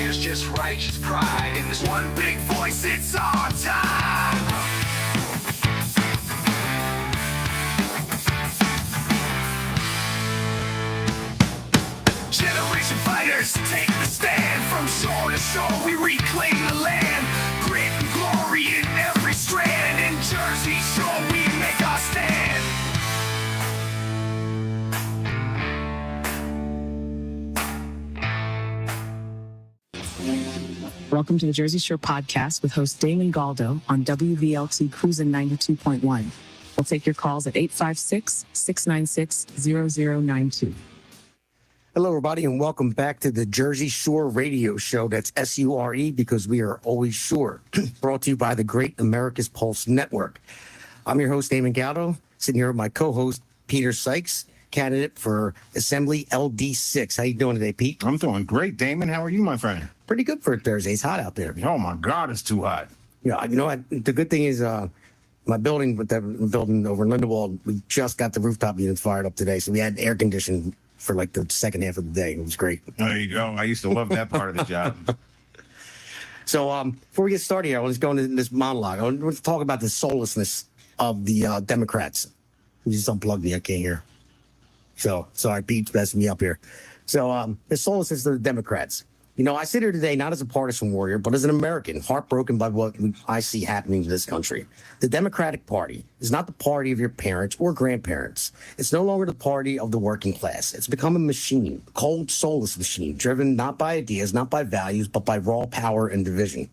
There's just righteous pride in this one big voice. It's our time. Generation fighters take the stand. From shore to shore we reclaim the land. Grit and glory in every strand. In Jersey Shore we make our stand. Welcome to the Jersey Shore podcast with host Damon Galdo on WVLT Cruisin 92.1. We'll take your calls at 856-696-0092. Hello, everybody, and welcome back to the Jersey Shore radio show. That's S-U-R-E, because we are always sure. Brought to you by the Great America's Pulse Network. I'm your host, Damon Galdo, sitting here with my co-host, Peter Sykes, candidate for Assembly LD6. How you doing today, Pete? I'm doing great, Damon. How are you, my friend? Pretty good for a Thursday. It's hot out there. Oh, my God, it's too hot. Yeah, you know what? The good thing is my building, building over in Lindenwold, we just got the rooftop units fired up today, so we had air conditioning for like the second half of the day. It was great. There you go. I used to love that part of the job. So before we get started here, I want to go into this monologue. I want to talk about the soullessness of the Democrats. You just unplugged me. I can't hear. So sorry, Pete's messing me up here. So the soullessness of the Democrats. You know, I sit here today not as a partisan warrior, but as an American, heartbroken by what I see happening to this country. The Democratic Party is not the party of your parents or grandparents. It's no longer the party of the working class. It's become a machine, a cold, soulless machine, driven not by ideas, not by values, but by raw power and division.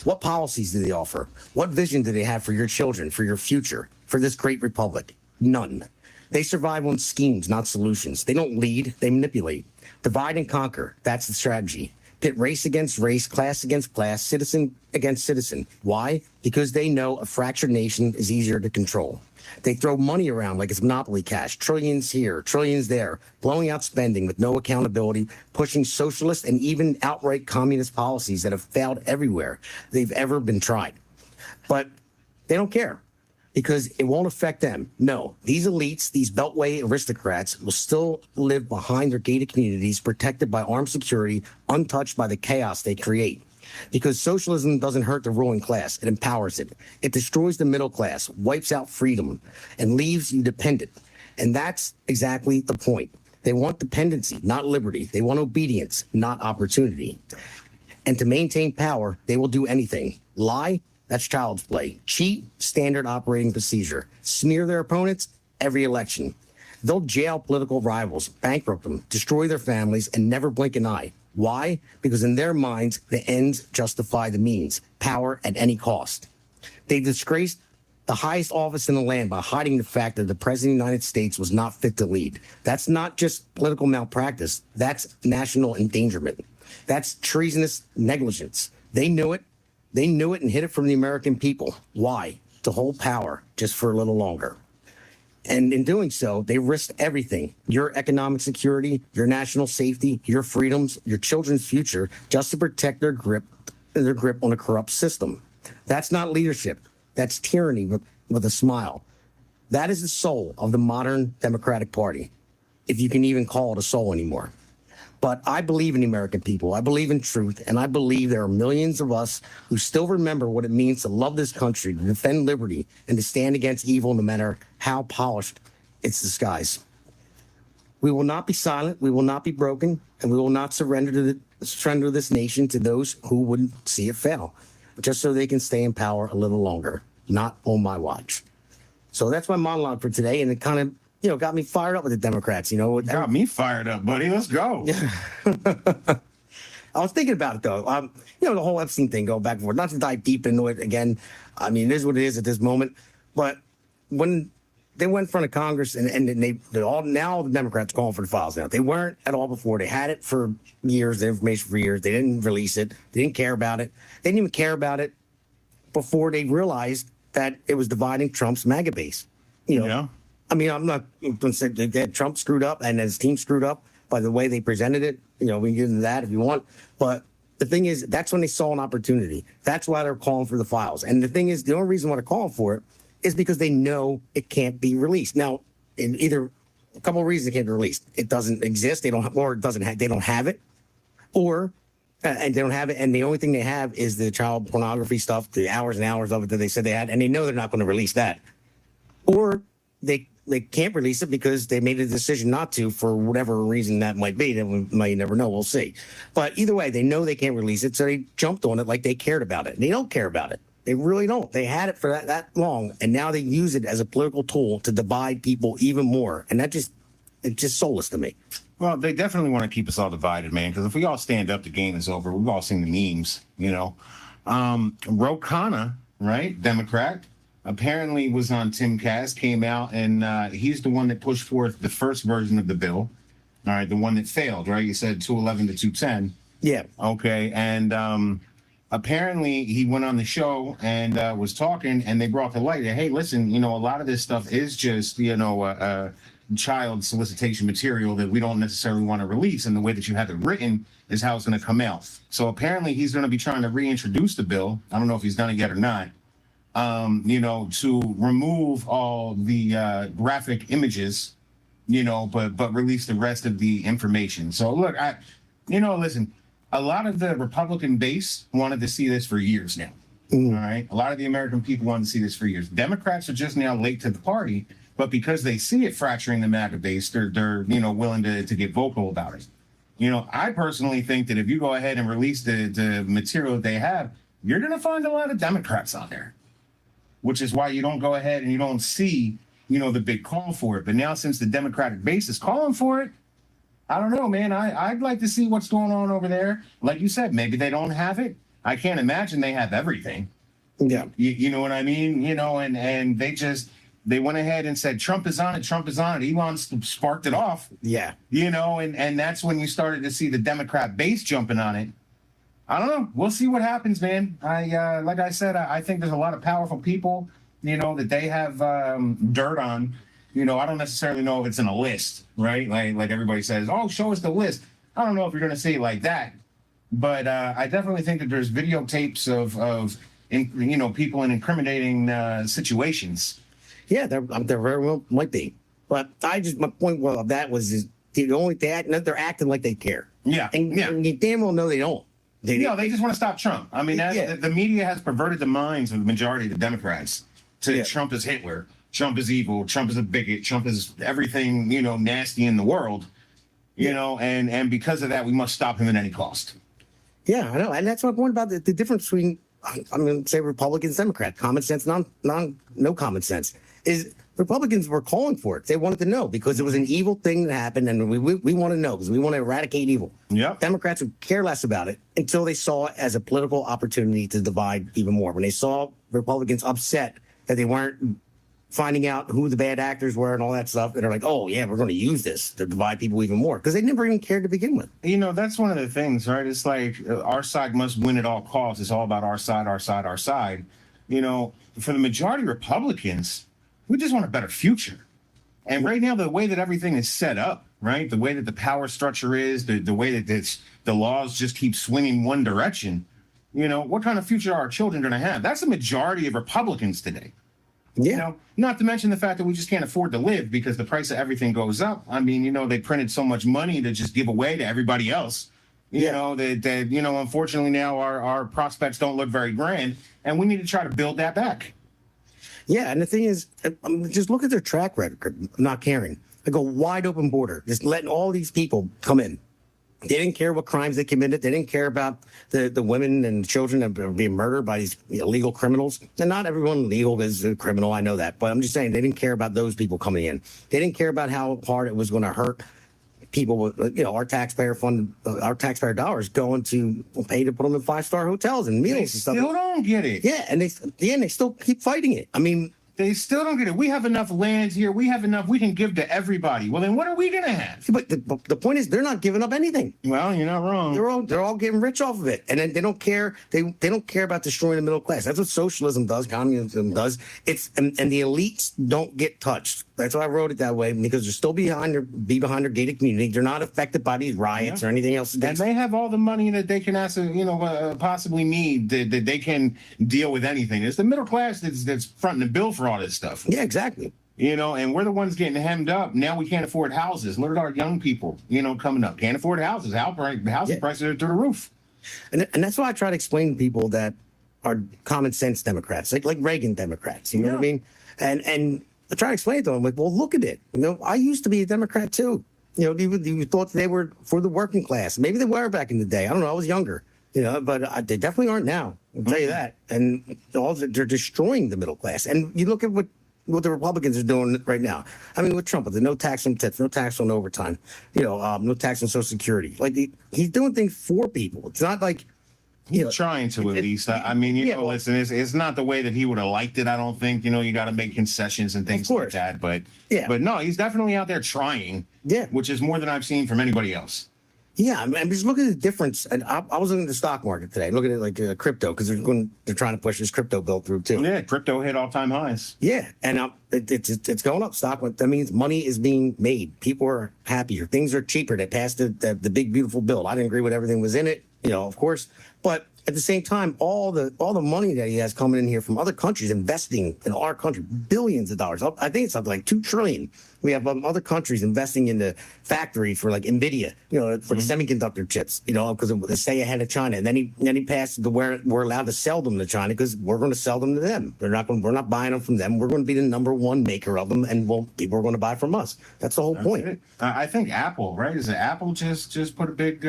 What policies do they offer? What vision do they have for your children, for your future, for this great republic? None. They survive on schemes, not solutions. They don't lead, they manipulate. Divide and conquer, that's the strategy. Pit race against race, class against class, citizen against citizen. Why? Because they know a fractured nation is easier to control. They throw money around like it's monopoly cash, trillions here, trillions there, blowing out spending with no accountability, pushing socialist and even outright communist policies that have failed everywhere they've ever been tried. But they don't care, because it won't affect them. No, these elites, these Beltway aristocrats will still live behind their gated communities, protected by armed security, untouched by the chaos they create. Because socialism doesn't hurt the ruling class, it empowers it. It destroys the middle class, wipes out freedom, and leaves you dependent. And that's exactly the point. They want dependency, not liberty. They want obedience, not opportunity. And to maintain power, they will do anything. Lie? That's child's play. Cheat, standard operating procedure. Smear their opponents, every election. They'll jail political rivals, bankrupt them, destroy their families, and never blink an eye. Why? Because in their minds, the ends justify the means. Power at any cost. They disgraced the highest office in the land by hiding the fact that the President of the United States was not fit to lead. That's not just political malpractice. That's national endangerment. That's treasonous negligence. They knew it. They knew it and hid it from the American people. Why? To hold power just for a little longer. And in doing so, they risked everything. Your economic security, your national safety, your freedoms, your children's future, just to protect their grip on a corrupt system. That's not leadership. That's tyranny with a smile. That is the soul of the modern Democratic Party, if you can even call it a soul anymore. But I believe in the American people. I believe in truth, and I believe there are millions of us who still remember what it means to love this country, to defend liberty, and to stand against evil no matter how polished its disguise. We will not be silent, we will not be broken, and we will not surrender this nation to those who wouldn't see it fail, just so they can stay in power a little longer, not on my watch. So that's my monologue for today, and it kind of got me fired up with the Democrats. Got me fired up, buddy. Let's go. I was thinking about it, though. The whole Epstein thing going back and forth. Not to dive deep into it again. I mean, it is what it is at this moment. But when they went in front of Congress and all the Democrats calling for the files now. They weren't at all before. They had it for years, the information for years. They didn't release it. They didn't care about it. They didn't even care about it before they realized that it was dividing Trump's MAGA base. Yeah. I mean, I'm not going to say that Trump screwed up and his team screwed up by the way they presented it. We can get into that if you want. But the thing is, that's when they saw an opportunity. That's why they're calling for the files. And the thing is, the only reason why they're calling for it is because they know it can't be released. Now, in either a couple of reasons it can't be released. It doesn't exist. They don't have it, or And they don't have it. And the only thing they have is the child pornography stuff, the hours and hours of it that they said they had. And they know they're not going to release that. Or they can't release it because they made a decision not to for whatever reason that might be. That we might never know. We'll see. But either way, they know they can't release it. So they jumped on it like they cared about it. They don't care about it. They really don't. They had it for that long. And now they use it as a political tool to divide people even more. And it's just soulless to me. Well, they definitely want to keep us all divided, man, because if we all stand up, the game is over. We've all seen the memes, you know. Ro Khanna, right, Democrat, apparently was on Timcast, came out, and he's the one that pushed forth the first version of the bill, all right, the one that failed, right? You said 211 to 210. Yeah. Okay, and apparently he went on the show and was talking, and they brought to light that, hey, listen, you know, a lot of this stuff is just, you know, child solicitation material that we don't necessarily want to release, and the way that you have it written is how it's going to come out. So apparently he's going to be trying to reintroduce the bill. I don't know if he's done it yet or not, you know, to remove all the graphic images, you know, but release the rest of the information. So look, listen, a lot of the Republican base wanted to see this for years now. All right. A lot of the American people wanted to see this for years. Democrats are just now late to the party, but because they see it fracturing the MAGA base, they're you know, willing to get vocal about it. You know, I personally think that if you go ahead and release the material that they have, you're going to find a lot of Democrats on there, which is why you don't go ahead and you don't see, you know, the big call for it. But now, since the Democratic base is calling for it, I don't know, man. I'd like to see what's going on over there. Like you said, maybe they don't have it. I can't imagine they have everything. Yeah. You know what I mean? You know, and they went ahead and said, Trump is on it, Trump is on it. Elon sparked it off. Yeah. You know, and that's when you started to see the Democrat base jumping on it. I don't know. We'll see what happens, man. Like I said, I think there's a lot of powerful people, you know, that they have dirt on. You know, I don't necessarily know if it's in a list, right? Like everybody says, oh, show us the list. I don't know if you're going to say it like that. But I definitely think that there's videotapes of you know, people in incriminating situations. Yeah, there very well might be. But my point of that was they're acting like they care. Yeah. And you damn well know they don't. They just want to stop Trump. I mean, the media has perverted the minds of the majority of the Democrats to Trump is Hitler, Trump is evil, Trump is a bigot, Trump is everything, you know, nasty in the world, you know, and because of that, we must stop him at any cost. Yeah, I know. And that's my point about the difference between, I'm going to say Republicans, Democrats, common sense, no common sense, is Republicans were calling for it. They wanted to know because it was an evil thing that happened, and we want to know because we want to eradicate evil. Yep. Democrats would care less about it until they saw it as a political opportunity to divide even more. When they saw Republicans upset that they weren't finding out who the bad actors were and all that stuff, and they're like, oh, yeah, we're going to use this to divide people even more because they never even cared to begin with. You know, that's one of the things, right? It's like our side must win at all costs. It's all about our side, our side, our side. You know, for the majority of Republicans, we just want a better future. And right now, the way that everything is set up, right, the way that the power structure is, the way that the laws just keep swinging one direction, you know, what kind of future are our children going to have? That's the majority of Republicans today. Yeah. You know, not to mention the fact that we just can't afford to live because the price of everything goes up. I mean, you know, they printed so much money to just give away to everybody else. You know, that you know, unfortunately now our prospects don't look very grand, and we need to try to build that back. Yeah, and the thing is, just look at their track record of not caring. Like a wide open border, just letting all these people come in. They didn't care what crimes they committed. They didn't care about the women and children that are being murdered by these illegal criminals. And not everyone legal is a criminal, I know that. But I'm just saying they didn't care about those people coming in. They didn't care about how hard it was going to hurt people with, you know, our taxpayer dollars going to pay to put them in 5-star hotels and meals They and stuff. still don't get it. Yeah, and they still keep fighting it. I mean, They still don't get it. We have enough land here. We have enough. We can give to everybody. Well, then what are we going to have? but the point is, they're not giving up anything. Well, you're not wrong. They're all getting rich off of it, and then they don't care. They don't care about destroying the middle class. That's what socialism does. Communism does. And the elites don't get touched. That's why I wrote it that way, because they're still behind their gated community. They're not affected by these riots or anything else. And they have all the money that they can possibly need that they can deal with anything. It's the middle class that's fronting the bill for all this stuff. Yeah, exactly. You know, and we're the ones getting hemmed up. Now we can't afford houses. Look at our young people, you know, coming up. Can't afford houses. Housing prices are through the roof. And that's why I try to explain to people that are common sense Democrats, like Reagan Democrats. You know what I mean? And I try to explain it to them, like, well, look at it. You know, I used to be a Democrat too. You know, you thought they were for the working class. Maybe they were back in the day. I don't know. I was younger. You know, but they definitely aren't now. I'll tell you that. And they're destroying the middle class. And you look at what the Republicans are doing right now. I mean, with Trump, with the no tax on tips, no tax on overtime, you know, no tax on Social Security. Like he's doing things for people. It's not like He's trying to at least. I mean, you know, listen, it's not the way that he would have liked it. I don't think. You know, you got to make concessions and things like that. But no, he's definitely out there trying. Yeah, which is more than I've seen from anybody else. Yeah, I'm just looking at the difference. And I was looking at the stock market today, looking at like crypto, because they're trying to push this crypto bill through too. Yeah, crypto hit all-time highs. Yeah, and it's going up. That means money is being made. People are happier. Things are cheaper. They passed the big beautiful bill. I didn't agree with everything was in it, you know, of course, but at the same time, all the money that he has coming in here from other countries investing in our country, billions of dollars. I think it's something like $2 trillion. We have other countries investing in the factory for like NVIDIA, you know, for the semiconductor chips, you know, because they stay ahead of China. And then he passed to where we're allowed to sell them to China because we're going to sell them to them. We're not buying them from them. We're going to be the number one maker of them, and people are going to buy from us. That's the whole point. I think Apple, right? Is it Apple just put a big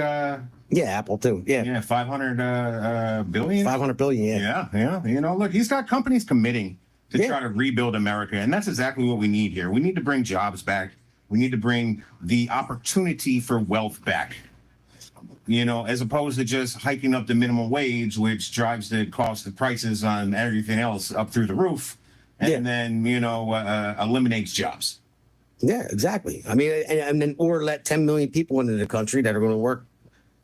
yeah, Apple too. Yeah, 500 billion. 500 billion. Yeah. You know, look, he's got companies committing to try to rebuild America, and that's exactly what we need here. We need to bring jobs back. We need to bring the opportunity for wealth back. You know, as opposed to just hiking up the minimum wage, which drives the cost of prices on everything else up through the roof, and then eliminates jobs. Yeah, exactly. I mean, and then or let 10 million people into the country that are going to work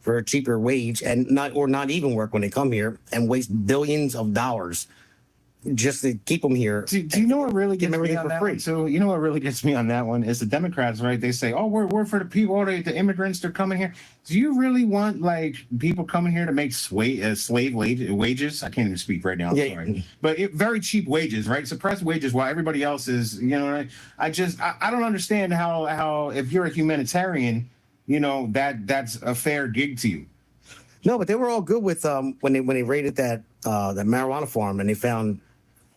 for a cheaper wage and not even work when they come here and waste billions of dollars just to keep them here. Do you know what really gets me on that one? So you know what really gets me on that one is the Democrats, right? They say, "Oh, we're for the people, the immigrants. They're coming here." Do you really want like people coming here to make slave wages? I can't even speak right now. I'm sorry, but very cheap wages, right? Suppressed wages, while everybody else is, you know. I don't understand how if you're a humanitarian, you know, that's a fair gig to you. No, but they were all good with when they raided that marijuana farm and they found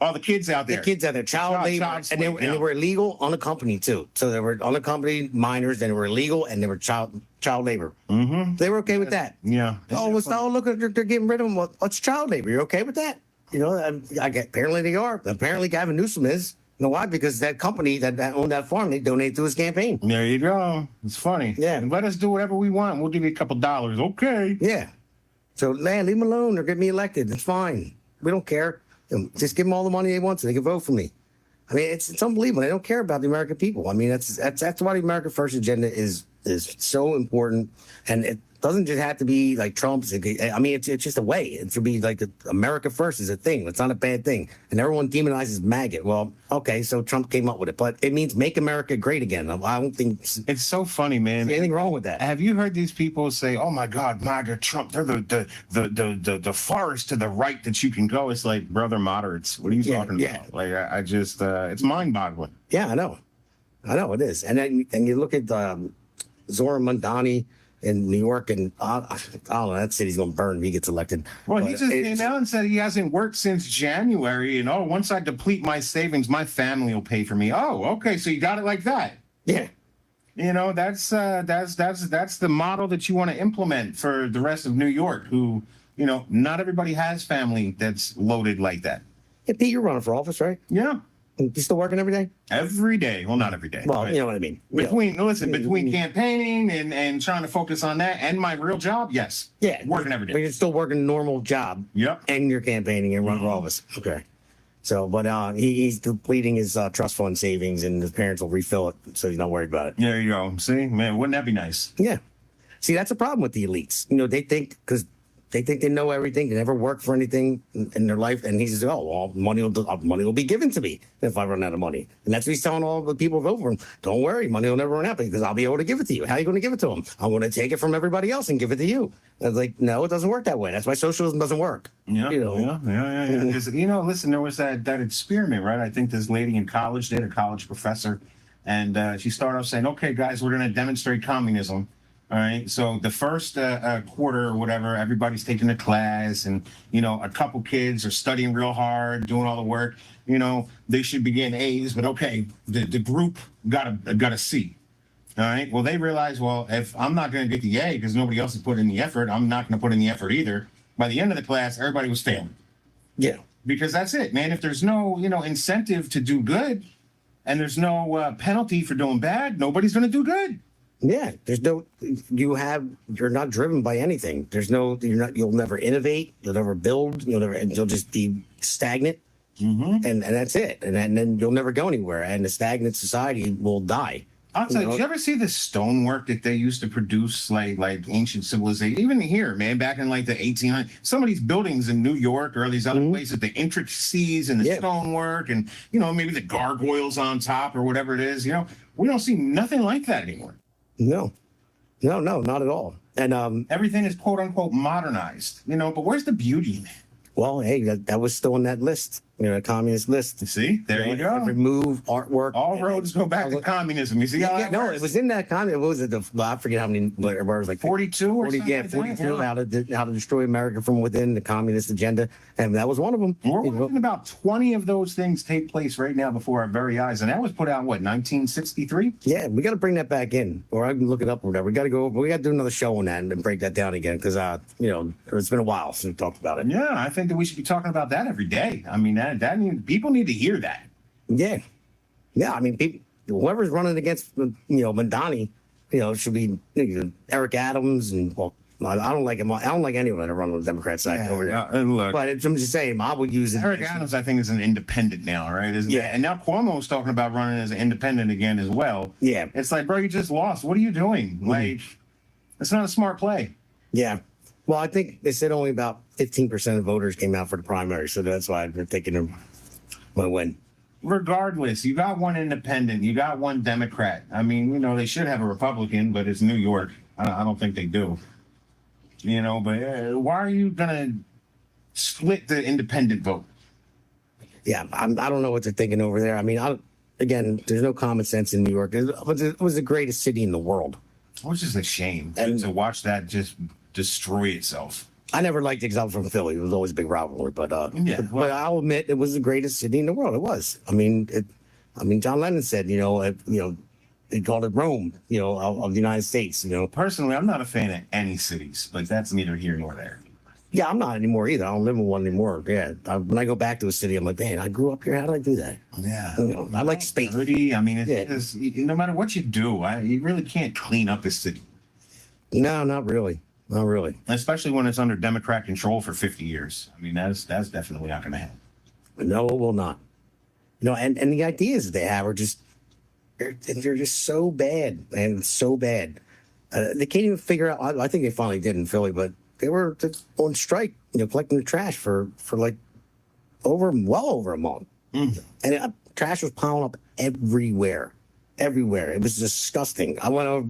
all the kids out there. Child labor, and they were illegal, unaccompanied too. So they were unaccompanied minors, and they were illegal, and they were child labor. Mm-hmm. They were okay with that. Yeah. Look, they're getting rid of them. Well, it's child labor. You're okay with that? You know, apparently they are. Apparently Gavin Newsom is. You know why? Because that company that owned that farm, they donated to his campaign. There you go. It's funny. Yeah. And let us do whatever we want. We'll give you a couple dollars. Okay. Yeah. So, leave them alone or get me elected. It's fine. We don't care. Just give them all the money they want so they can vote for me. I mean, it's unbelievable. They don't care about the American people. I mean, that's why the America First agenda is so important. And it doesn't just have to be like Trump's. I mean, it's just a way. It should be like America First is a thing. It's not a bad thing. And everyone demonizes MAGA. Well, okay, so Trump came up with it, but it means make America great again. I don't think it's so funny, man. There's anything wrong with that. Have you heard these people say, "Oh my God, MAGA, Trump, they're the forest to the right that you can go"? It's like, brother, moderates. What are you talking about? Like, I just, it's mind-boggling. Yeah, I know it is. And then you look at Zora Mandani in New York, and I don't know, that city's going to burn if he gets elected. Well, he just came out and said he hasn't worked since January, and once I deplete my savings, my family will pay for me. Oh, okay, so you got it like that. Yeah. You know, that's the model that you want to implement for the rest of New York, who, you know, not everybody has family that's loaded like that. Yeah, Pete, you're running for office, right? Yeah. You still working every day? Every day. Well, not every day. Well, you know what I mean. Between campaigning and trying to focus on that and my real job, yes. Yeah. Working every day. But you're still working a normal job. Yep. And you're campaigning and running for office. Okay. So, but he's depleting his trust fund savings, and his parents will refill it, so he's not worried about it. There you go. See, man, wouldn't that be nice? Yeah. See, that's a problem with the elites. You know, they think they know everything. They never work for anything in their life. And he says, "Oh, well, money will be given to me if I run out of money." And that's what he's telling all the people who vote for him. Don't worry, money will never run out because I'll be able to give it to you. How are you going to give it to them? I'm going to take it from everybody else and give it to you. And it's like, no, it doesn't work that way. That's why socialism doesn't work. Yeah, you know? Yeah. 'Cause, you know, listen, there was that experiment, right? I think this lady in college did, a college professor, and she started off saying, "Okay, guys, we're going to demonstrate communism." All right. So the first quarter or whatever, everybody's taking a class, and a couple kids are studying real hard, doing all the work. They should be getting A's, but okay, the group got a C. All right. Well, they realize, well, if I'm not going to get the A because nobody else has put in the effort, I'm not going to put in the effort either. By the end of the class, everybody was failing. Yeah. Because that's it, man. If there's no, incentive to do good, and there's no penalty for doing bad, nobody's going to do good. Yeah. You're not driven by anything. You'll never innovate. You'll never build. You'll just be stagnant. Mm-hmm. And that's it. And then you'll never go anywhere. And the stagnant society will die. I'll tell you, did you ever see the stonework that they used to produce, like ancient civilization? Even here, man, back in like the 1800s, some of these buildings in New York or these other places, the intricacies and the stonework and, maybe the gargoyles on top or whatever it is, we don't see nothing like that anymore. No, not at all. And everything is quote unquote modernized, but where's the beauty in it? well, hey, that was still on that list, a communist list. See, there you go. Remove artwork. All roads go back to communism. You see how that no, works? it was in that communist. What was it? I forget how many. It was like 42 or 40, something. yeah, 42. How to destroy America from within, the communist agenda, and that was one of them. We're watching about 20 of those things take place right now before our very eyes, and that was put out 1963. Yeah, we got to bring that back in, or I can look it up or whatever. We got to go. We got to do another show on that and break that down again because it's been a while since we talked about it. Yeah, I think that we should be talking about that every day. I mean, people need to hear that. Yeah. I mean, whoever's running against Mandani, should be Eric Adams and I don't like him. I don't like anyone that run on the Democrat side over there. And look, But I'm just saying, I would use it. Eric Adams, I think, is an independent now, right? Isn't Yeah. it? And now Cuomo's talking about running as an independent again as well. Yeah. It's like, bro, you just lost. What are you doing? Like, it's not a smart play. Yeah. Well, I think they said only about 15% of voters came out for the primary, so that's why they're thinking they're going to win. Regardless, you got one independent, you got one Democrat. I mean, they should have a Republican, but it's New York. I don't think they do. But why are you gonna split the independent vote? Yeah, I don't know what they're thinking over there. I mean, again, there's no common sense in New York. It was the greatest city in the world. It was just a shame And- to watch that just destroy itself. I never liked it because I was from Philly. It was always a big rivalry, but Yeah, but I'll admit it was the greatest city in the world. It was. I mean, John Lennon said, they called it Rome, of the United States. Personally, I'm not a fan of any cities, but that's neither here nor there. Yeah, I'm not anymore either. I don't live in one anymore. Yeah, when I go back to a city, I'm like, man, I grew up here. How did I do that? Yeah, I like space. Dirty. I mean, Yeah. no matter what you do, you really can't clean up a city, No, not really. Not really. especially when it's under Democrat control for 50 years. I mean, that's definitely not going to happen. No, it will not. And the ideas they have are just they're just so bad and so bad. They can't even figure out. I think they finally did in Philly, but they were on strike, collecting the trash for like well over a month, and trash was piling up everywhere. It was disgusting. I went over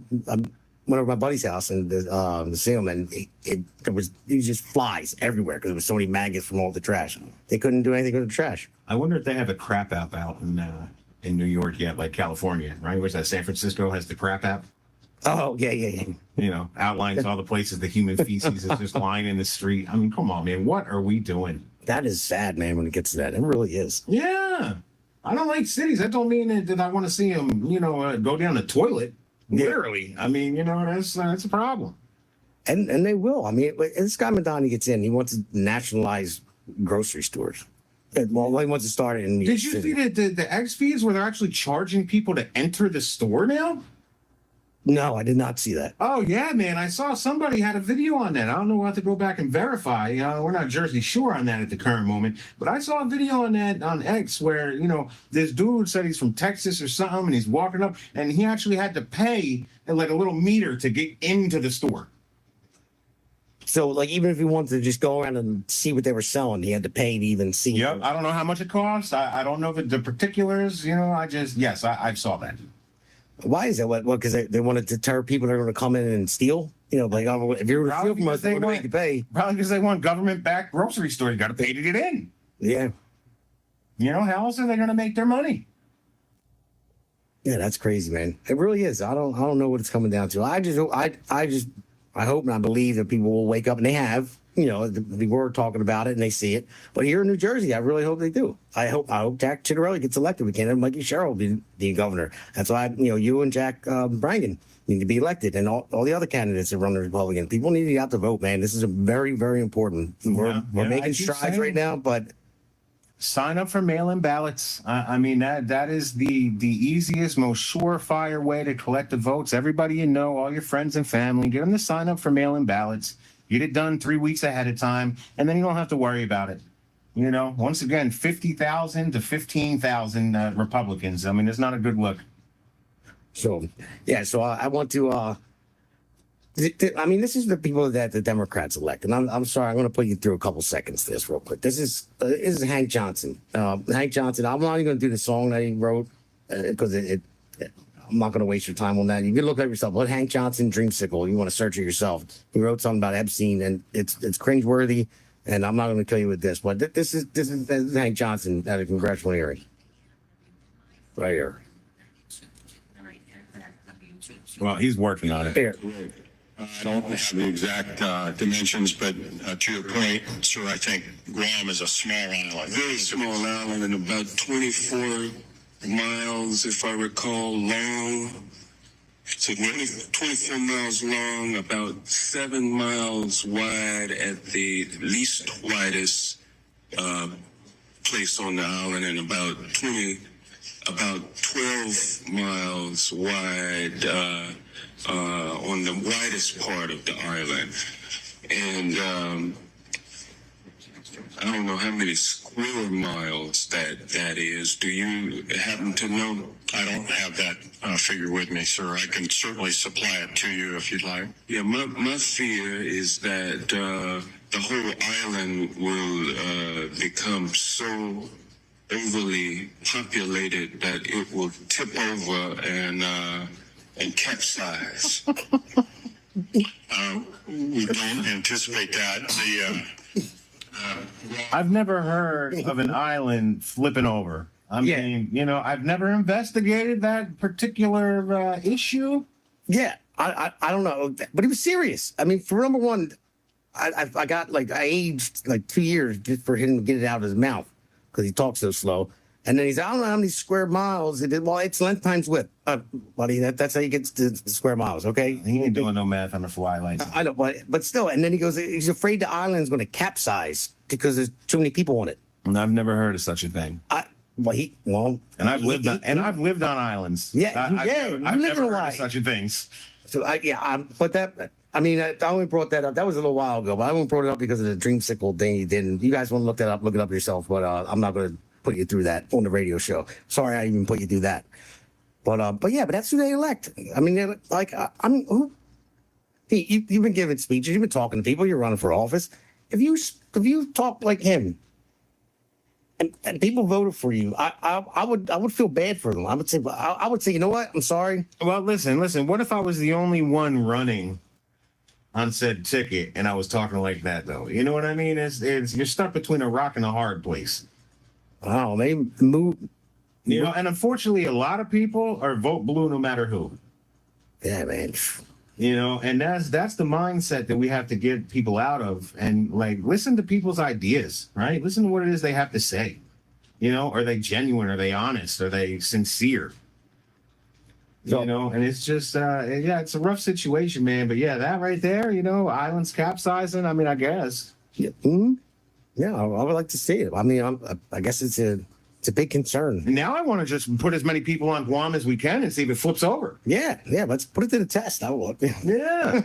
to my buddy's house and to see him, and it was just flies everywhere because there was so many maggots from all the trash. They couldn't do anything with the trash. I wonder if they have a crap app out in New York yet, like California, right? Where's that? San Francisco has the crap app. Oh yeah. Outlines all the places the human feces is just lying in the street. I mean, come on, man. What are we doing? That is sad, man. When it gets to that, it really is. Yeah. I don't like cities. That don't mean that I want to see them, go down the toilet. Yeah. Literally. I mean, that's a problem. And they will. I mean, this guy Madani gets in. He wants to nationalize grocery stores. Well, he wants to start it in New York Did you City. see the X fees where they're actually charging people to enter the store now? No, I did not see that. Oh yeah, man! I saw somebody had a video on that. I don't know. We'll have to go back and verify. We're not Jersey Shore on that at the current moment, but I saw a video on that on X where this dude said he's from Texas or something, and he's walking up, and he actually had to pay like a little meter to get into the store. So, like, even if he wanted to just go around and see what they were selling, he had to pay to even see. Yep. I don't know how much it costs. I don't know the particulars. I saw that. Why is that? What? Because they want to deter people that are going to come in and steal. Like, if you're going to steal from us, they make you pay. Probably because they want government-backed grocery store. You got to pay to get in. Yeah. How else are they going to make their money? Yeah, that's crazy, man. It really is. I don't know what it's coming down to. I hope and I believe that people will wake up, and they have. You know, the word talking about it, and they see it. But here in New Jersey, I really hope they do. I hope Jack Ciattarelli gets elected. We can't have Mikey Sherrill be governor. That's why you and Jack Brangan need to be elected, and all the other candidates that run the Republican. People need to get out to vote, man. This is a very, very important. We're making strides right now, but sign up for mail-in ballots. I mean, that is the easiest, most surefire way to collect the votes. Everybody you know, all your friends and family, get them to sign up for mail-in ballots. Get it done 3 weeks ahead of time, and then you don't have to worry about it. You know, once again, 50,000 to 15,000 Republicans. I mean, it's not a good look. so yeah. So I want to. I mean, this is the people that the Democrats elect, and I'm sorry, I'm going to put you through a couple seconds of this real quick. This is Hank Johnson. Hank Johnson. I'm not even going to do the song that he wrote because I'm not going to waste your time on that. You can look at yourself. Let Hank Johnson Dreamsicle. You want to search it yourself. He wrote something about Epstein, and it's cringeworthy. And I'm not going to kill you with this, but this is Hank Johnson at a congressional hearing, right here. Well, he's working on it. Here. I don't have the exact dimensions, but to your point, sir, I think Guam is a small island. Very small island and about 24 miles, if I recall, long. So 24 miles long, about 7 miles wide at the least widest place on the island, and about 12 miles wide on the widest part of the island. And I don't know how many square miles that is. Do you happen to know? I don't have that figure with me, sir. I can certainly supply it to you if you'd like. Yeah, my fear is that the whole island will become so overly populated that it will tip over and capsize. We don't anticipate that. I've never heard of an island flipping over. I mean, I've never investigated that particular issue. Yeah, I don't know, but he was serious. I mean, for number one, I got I aged 2 years just for him to get it out of his mouth because he talks so slow. And then he's, I don't know how many square miles it is. Well, it's length times width, buddy. That's how you get to the square miles. Okay, He ain't doing no math on the fly like that. I know, but still. And then he goes, he's afraid the island's going to capsize because there's too many people on it. And I've never heard of such a thing. And I've lived on islands. Yeah, I've never heard of such a thing. So but that. I mean, I only brought that up. That was a little while ago, but I only brought it up because of the dreamsicle thing he did. And you guys want to look that up, look it up yourself. But I'm not going to put you through that on the radio show. Sorry, I even put you through that. But that's who they elect. I mean, they're who? You've been giving speeches, you've been talking to people, you're running for office. If you talk like him, and people voted for you, I would feel bad for them. I would say, you know what? I'm sorry. Well, listen. What if I was the only one running on said ticket and I was talking like that, though? You know what I mean? It's you're stuck between a rock and a hard place. Oh, they move. And unfortunately, a lot of people are vote blue no matter who. Yeah, man. And that's the mindset that we have to get people out of, and listen to people's ideas, right? Listen to what it is they have to say. Are they genuine? Are they honest? Are they sincere? And it's just, it's a rough situation, man. But yeah, that right there, islands capsizing. I mean, I guess. Yeah. Mm-hmm. Yeah, I would like to see it. I mean, I guess it's a big concern. Now I want to just put as many people on Guam as we can and see if it flips over. Yeah, let's put it to the test. I will. Yeah.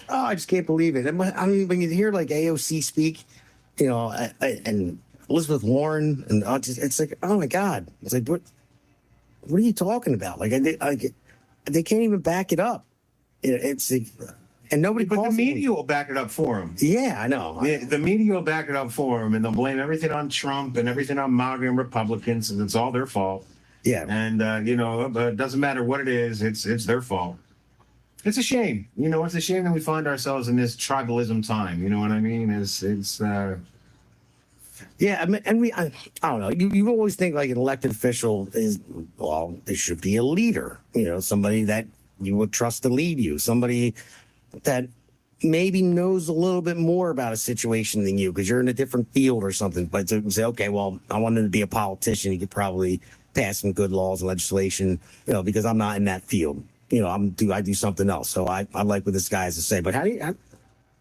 I just can't believe it. I mean, when you hear AOC speak, and Elizabeth Warren, and it's like, oh my God, it's like, what are you talking about? They can't even back it up. It's and nobody. But the media will back it up for them. Yeah, I know. The media will back it up for them, and they'll blame everything on Trump and everything on MAGA and Republicans, and it's all their fault. Yeah. And it doesn't matter what it is, it's their fault. It's a shame. It's a shame that we find ourselves in this tribalism time. You know what I mean? Yeah, I mean, I don't know. You always think like an elected official is, well, it should be a leader, somebody that you would trust to lead you, somebody that maybe knows a little bit more about a situation than you because you're in a different field or something. But to say, okay, well, I want him to be a politician, he could probably pass some good laws and legislation, because I'm not in that field. I do something else. So I like what this guy has to say. But how do you?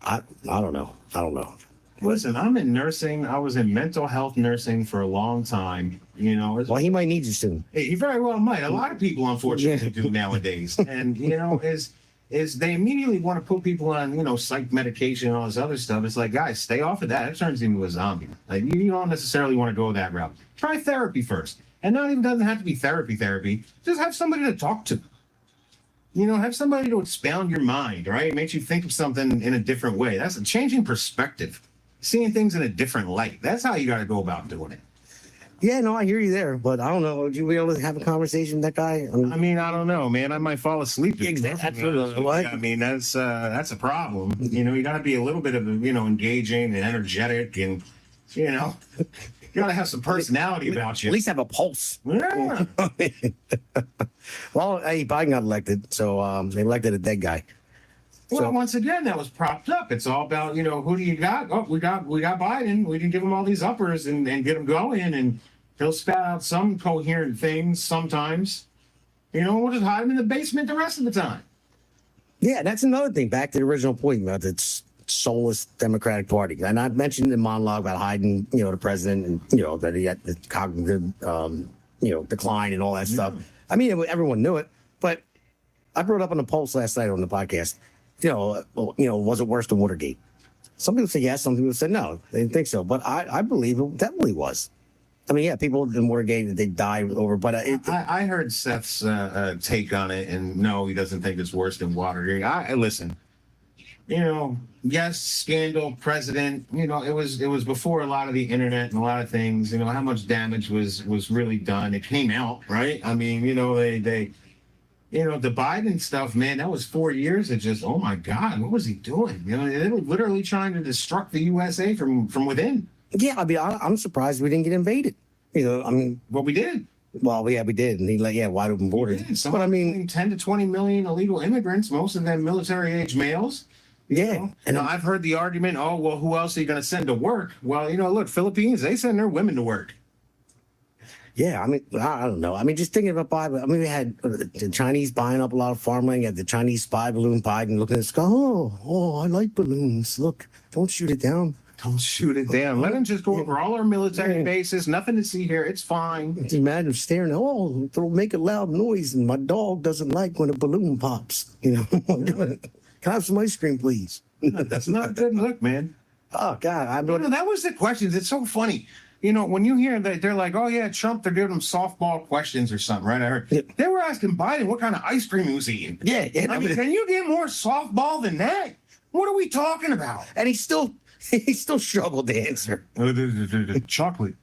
I don't know. I don't know. Listen, I'm in nursing. I was in mental health nursing for a long time. Well, he might need you soon. He very well might. A lot of people, unfortunately, do nowadays. And is they immediately want to put people on, psych medication and all this other stuff. It's like, guys, stay off of that. It turns you into a zombie. Like you don't necessarily want to go that route. Try therapy first, and not even doesn't have to be therapy. Just have somebody to talk to. Have somebody to expound your mind. Right? It makes you think of something in a different way. That's a changing perspective. Seeing things in a different light. That's how you got to go about doing it. Yeah, no, I hear you there, but I don't know. Would you be able to have a conversation with that guy? I mean, I don't know, man. I might fall asleep. What? I mean, that's a problem. You got to be a little bit of, engaging and energetic, and you got to have some personality about you. At least have a pulse. Yeah. Well, hey, Biden got elected, so they elected a dead guy. Well, once again, that was propped up. It's all about, who do you got? Oh, we got Biden. We can give him all these uppers and get him going, and he'll spat out some coherent things sometimes. We'll just hide him in the basement the rest of the time. Yeah, that's another thing. Back to the original point about the soulless Democratic Party. And I mentioned in the monologue about hiding, the president and, that he had the cognitive, decline and all that stuff. I mean, everyone knew it, but I brought up on the Pulse last night on the podcast. Was it worse than Watergate? Some people say yes, some people said no. They didn't think so, but I believe it definitely was. I mean, yeah, people in Watergate, they died over, but I heard Seth's take on it, and no, he doesn't think it's worse than Watergate. Listen, yes, scandal, president. It was before a lot of the internet and a lot of things. How much damage was really done. It came out, right? I mean, they. The Biden stuff, man, that was 4 years of just, oh my God, what was he doing? They were literally trying to destruct the USA from within. Yeah, I mean, I'm surprised we didn't get invaded. Well, we did. Well, yeah, we did. And he wide open borders. But I mean, 10 to 20 million illegal immigrants, most of them military-age males. Yeah. And I've heard the argument, oh, well, who else are you going to send to work? Well, look, Philippines, they send their women to work. Yeah, I mean, I don't know. I mean, just thinking about Biden. I mean, we had the Chinese buying up a lot of farmland. You had the Chinese spy balloon Biden looking at the sky. Oh, I like balloons. Look, don't shoot it down. Don't shoot it down. Let them just go over all our military bases. Nothing to see here. It's fine. Just imagine staring. Oh, they'll make a loud noise, and my dog doesn't like when a balloon pops. Can I have some ice cream, please? That's not a good look, man. Oh God, that was the questions. It's so funny. When you hear that, they're like, oh, yeah, Trump, they're giving him softball questions or something, right? I heard they were asking Biden what kind of ice cream he was eating. Yeah. I mean, can you get more softball than that? What are we talking about? And he still struggled to answer. Chocolate.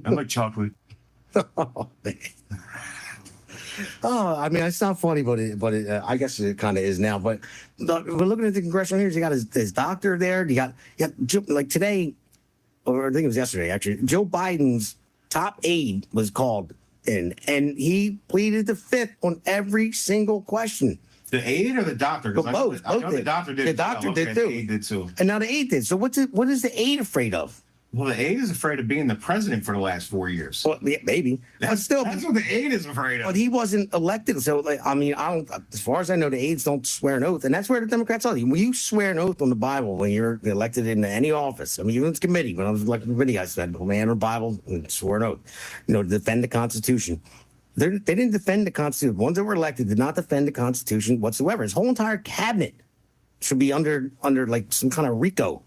I like chocolate. Oh, man. Oh, I mean, it's not funny, but I guess it kind of is now. But we're looking at the congressional hearings. You got his doctor there. You got like today, or I think it was yesterday, actually, Joe Biden's top aide was called in, and he pleaded the fifth on every single question. The aide or the doctor? Both. I know the doctor did. The doctor did too. The aide did too. And now the aide did. So what is the aide afraid of? Well, the aide is afraid of being the president for the last 4 years. Well, yeah, maybe. That's what the aide is afraid of. But he wasn't elected. So, I mean, as far as I know, the aides don't swear an oath. And that's where the Democrats are. When you swear an oath on the Bible when you're elected into any office, I mean, even if it's committee, when I was elected committee, I said, man, or Bible, and swore an oath, defend the Constitution. They didn't defend the Constitution. The ones that were elected did not defend the Constitution whatsoever. His whole entire cabinet should be under like some kind of RICO,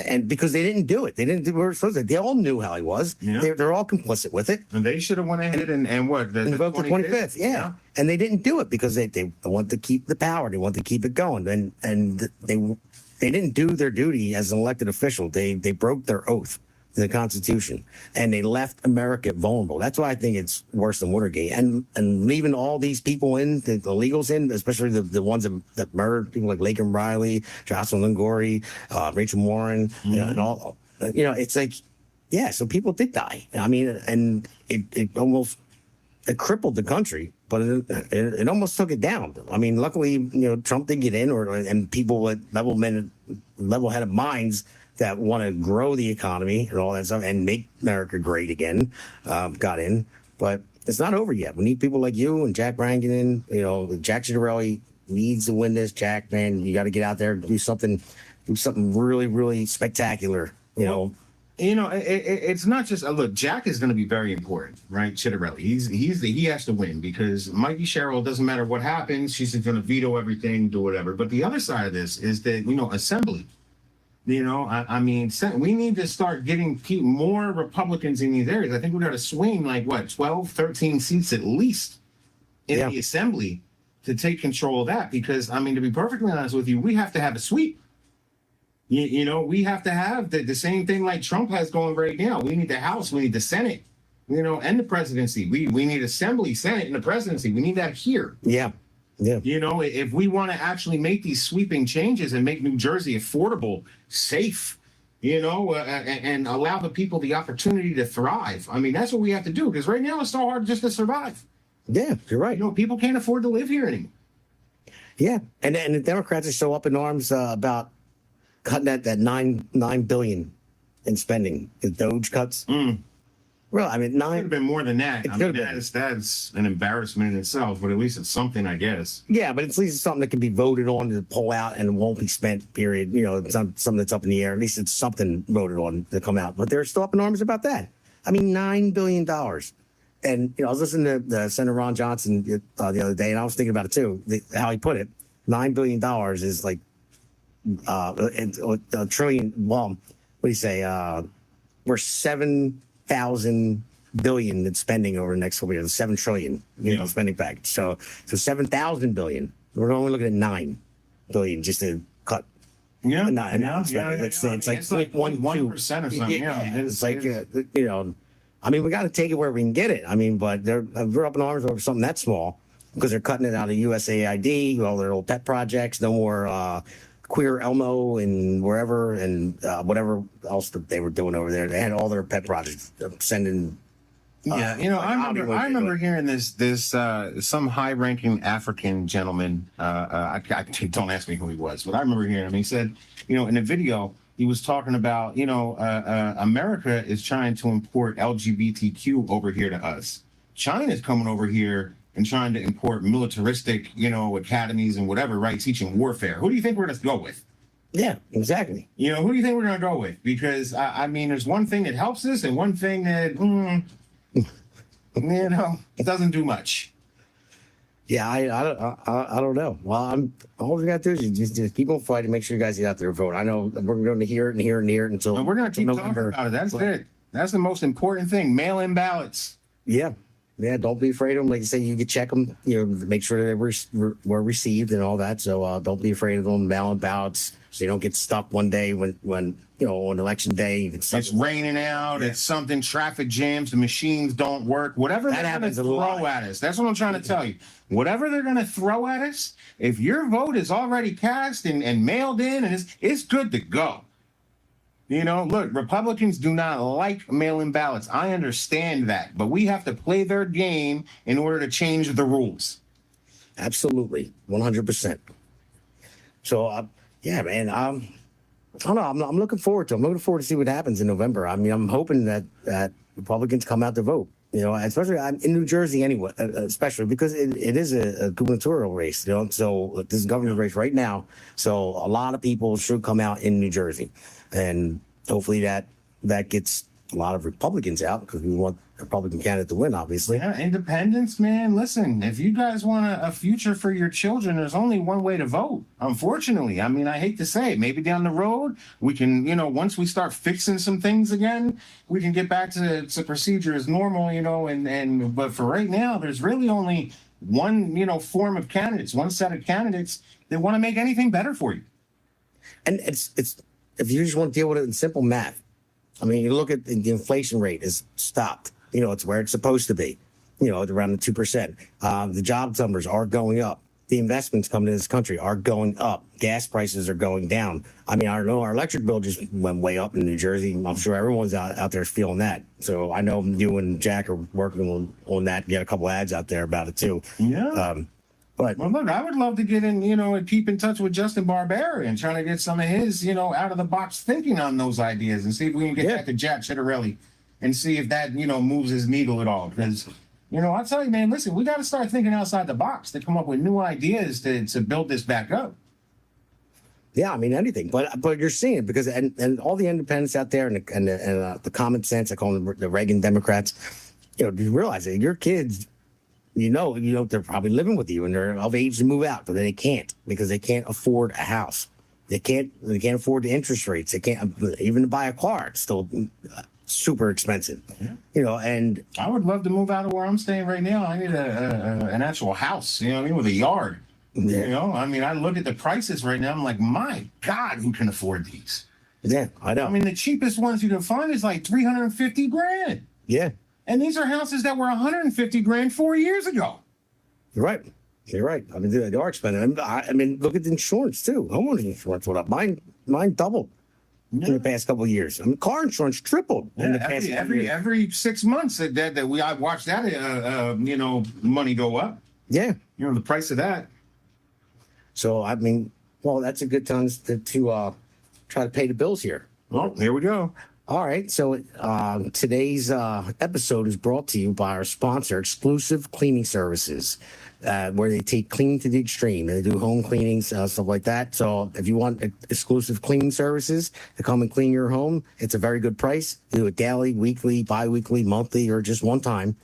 and because they didn't do it. They didn't do what they were supposed to. They all knew how he was. Yeah. They're all complicit with it. And they should have went ahead and what? The 25th, yeah. And they didn't do it because they want to keep the power. They want to keep it going. And they didn't do their duty as an elected official. They broke their oath to the Constitution, and they left America vulnerable. That's why I think it's worse than Watergate. And leaving all these people in, the illegals in, especially the ones that murdered people like Laken Riley, Jocelyn Lingori, Rachel Warren, and all. It's like Yeah, so people did die. I mean, and it almost it crippled the country, but it almost took it down. I mean, luckily, Trump did get in, and people with level-headed minds that want to grow the economy and all that stuff and make America great again got in. But it's not over yet. We need people like you and Jack Rankin. Jack Ciattarelli needs to win this. Jack, man, you got to get out there and do something really, really spectacular. It's not just look. Jack is going to be very important, right? Ciattarelli, he has to win because Mikey Sherrill, doesn't matter what happens, she's going to veto everything, do whatever. But the other side of this is that assembly. I mean, we need to start getting more Republicans in these areas. I think we got to swing 12, 13 seats at least in the assembly to take control of that. Because I mean, to be perfectly honest with you, we have to have a sweep. We have to have the same thing like Trump has going right now. We need the House, we need the Senate, and the presidency. We need Assembly, Senate, and the presidency. We need that here. Yeah. Yeah. If we want to actually make these sweeping changes and make New Jersey affordable, safe, and allow the people the opportunity to thrive. I mean, that's what we have to do because right now it's so hard just to survive. Yeah, you're right. People can't afford to live here anymore. Yeah, and the Democrats are so up in arms about cutting that $9 billion in spending, the Doge cuts. Well, I mean, Could have been more than that. I mean, that's an embarrassment in itself, but at least it's something, I guess. Yeah, but at least it's something that can be voted on to pull out and won't be spent, period. It's something that's up in the air. At least it's something voted on to come out. But they're still up in arms about that. I mean, $9 billion. And, I was listening to Senator Ron Johnson the other day, and I was thinking about it too, how he put it. $9 billion is like a trillion. Well, what do you say? We're 7,000 billion in spending over the next couple years. 7 trillion, spending package. So 7,000 billion. We're only looking at 9 billion just to cut. Yeah, It's like 1% or something. It's like I mean, we got to take it where we can get it. I mean, but we're up in arms over something that small because they're cutting it out of USAID, all their old pet projects, no more Queer Elmo and wherever and whatever else that they were doing over there. They had all their pet projects sending. I remember hearing this some high-ranking African gentleman. I don't ask me who he was, but I remember hearing him. He said, in a video, he was talking about, America is trying to import LGBTQ over here to us. China's coming over here and trying to import militaristic, academies and whatever, right? Teaching warfare. Who do you think we're going to go with? Yeah, exactly. Who do you think we're going to go with? Because, I mean, there's one thing that helps us and one thing that, it doesn't do much. Yeah, I don't know. Well, all we got to do is just keep on fighting, make sure you guys get out there and vote. I know we're going to hear it and hear it and hear it until we're going to keep November. talking about it. That's it. That's the most important thing. Mail-in ballots. Yeah. Yeah, don't be afraid of them. Like you say, you can check them, make sure they were received and all that. So don't be afraid of them. Mail-in ballots so you don't get stuck one day when on election day. It's raining out. Yeah. It's something, traffic jams, the machines don't work. Whatever that they're going to throw at us. That's what I'm trying to tell you. Whatever they're going to throw at us, if your vote is already cast and mailed in, and it's good to go. Look, Republicans do not like mail-in ballots. I understand that, but we have to play their game in order to change the rules. Absolutely, 100%. So, yeah, man, I don't know. I'm looking forward to. I'm looking forward to see what happens in November. I mean, I'm hoping that Republicans come out to vote. Especially in New Jersey anyway, especially because it is a gubernatorial race. So this is a governor race right now. So a lot of people should come out in New Jersey, and hopefully that gets a lot of Republicans out because we want a Republican candidate to win, obviously. Yeah, independents, man. Listen, if you guys want a future for your children, there's only one way to vote. Unfortunately, I mean, I hate to say it. Maybe down the road we can, once we start fixing some things again, we can get back to procedure as normal, but for right now, there's really only one, form of candidates, one set of candidates that want to make anything better for you. And it's if you just want to deal with it in simple math. I mean, you look at the inflation rate is stopped. It's where it's supposed to be. It's around the 2%. The job numbers are going up. the investments coming to this country are going up. Gas prices are going down. I mean, I know our electric bill just went way up in New Jersey. I'm sure everyone's out there feeling that. So I know you and Jack are working on that. Get a couple ads out there about it too. Yeah. But Well, look, I would love to get in, and keep in touch with Justin Barbera and trying to get some of his, out of the box thinking on those ideas and see if we can get that to Jack Chitterelli and see if that, moves his needle at all. Because, I'll tell you, man, listen, we got to start thinking outside the box to come up with new ideas to build this back up. yeah, I mean anything, but you're seeing it because and all the independents out there and the common sense, I call them the Reagan Democrats, you realize that your kids. They're probably living with you and they're of age to move out, but they can't because they can't afford a house. They can't afford the interest rates. They can't even buy a car. It's still super expensive, and I would love to move out of where I'm staying right now. I need an actual house, with a yard. Yeah. I look at the prices right now. I'm like, my God, who can afford these? yeah, I know. The cheapest ones you can find is like $350,000. Yeah, And these are houses that were $150,000 4 years ago. you're right. You're right. I mean, they are expensive. I mean, look at the insurance too. Homeowners insurance went up. Mine doubled in the past couple of years. Car insurance tripled in the past couple of years. Every 6 months I watched that money go up. Yeah. The price of that. So I mean, well, that's a good time to try to pay the bills here. Well, here we go. All right. So today's episode is brought to you by our sponsor, Exclusive Cleaning Services, where they take cleaning to the extreme. They do home cleanings, stuff like that. So if you want exclusive cleaning services to come and clean your home, it's a very good price. They do it daily, weekly, bi-weekly, monthly, or just one time.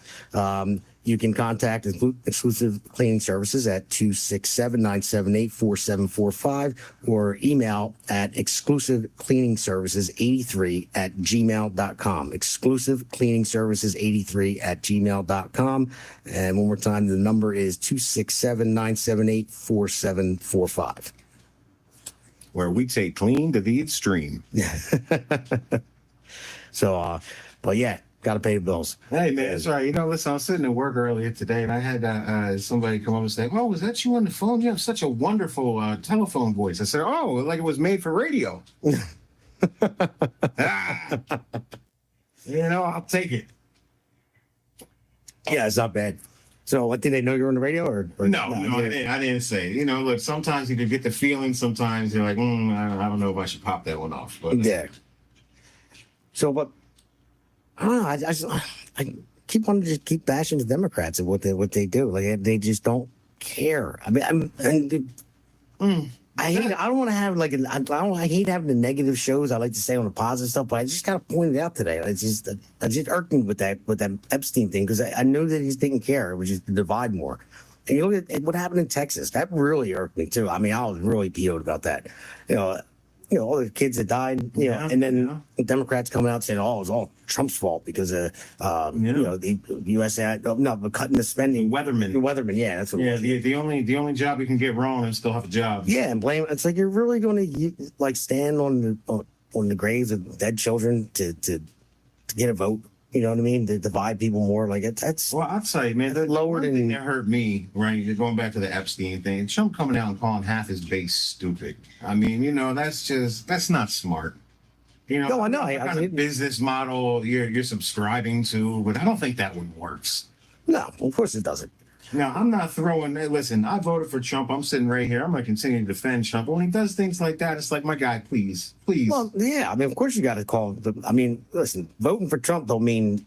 You can contact Exclusive Cleaning Services at 267-978-4745 or email at exclusivecleaningservices83@gmail.com. Exclusivecleaningservices83@gmail.com. And one more time, the number is 267-978-4745. Where we take clean to the extreme. So, but yeah. Got to pay the bills. Hey, man, sorry. Listen, I was sitting at work earlier today, and I had somebody come up and say, "Oh, was that you on the phone? You have such a wonderful telephone voice." I said, "Oh, like it was made for radio." I'll take it. Yeah, it's not bad. So, what did they know you were on the radio, or No, I didn't say. Look, sometimes you can get the feeling. Sometimes you're like, I don't know if I should pop that one off. But yeah. So, but I don't know. I keep wanting to just keep bashing the Democrats and what they do. Like they just don't care. I mean, I hate. I don't want to have I hate having the negative shows. I like to say on the positive stuff, but I just got to point it out today. It just irked me with that Epstein thing because I know that he didn't care. It was just to divide more. And you look at what happened in Texas. That really irked me too. I mean, I was really PO'd about that. All the kids that died, and then the Democrats coming out saying, "Oh, it was all Trump's fault because of, the U.S. but cutting the spending." Weatherman, yeah, that's what. Yeah, the only job you can get wrong and still have a job. Yeah, and blame. It's like you're really going to stand on the graves of dead children to get a vote. You know what I mean? To divide people more, that's. Well, I'll tell you, man. The one thing that hurt me, right? You're going back to the Epstein thing. Trump coming out and calling half his base stupid. I mean, that's not smart. No, I know. What kind of business model you're subscribing to, but I don't think that one works. No, of course it doesn't. Now, I'm not throwing. Listen, I voted for Trump. I'm sitting right here. I'm going to continue to defend Trump. When he does things like that, it's like, my guy, please. Well, yeah. I mean, of course you got to call. Listen, voting for Trump don't mean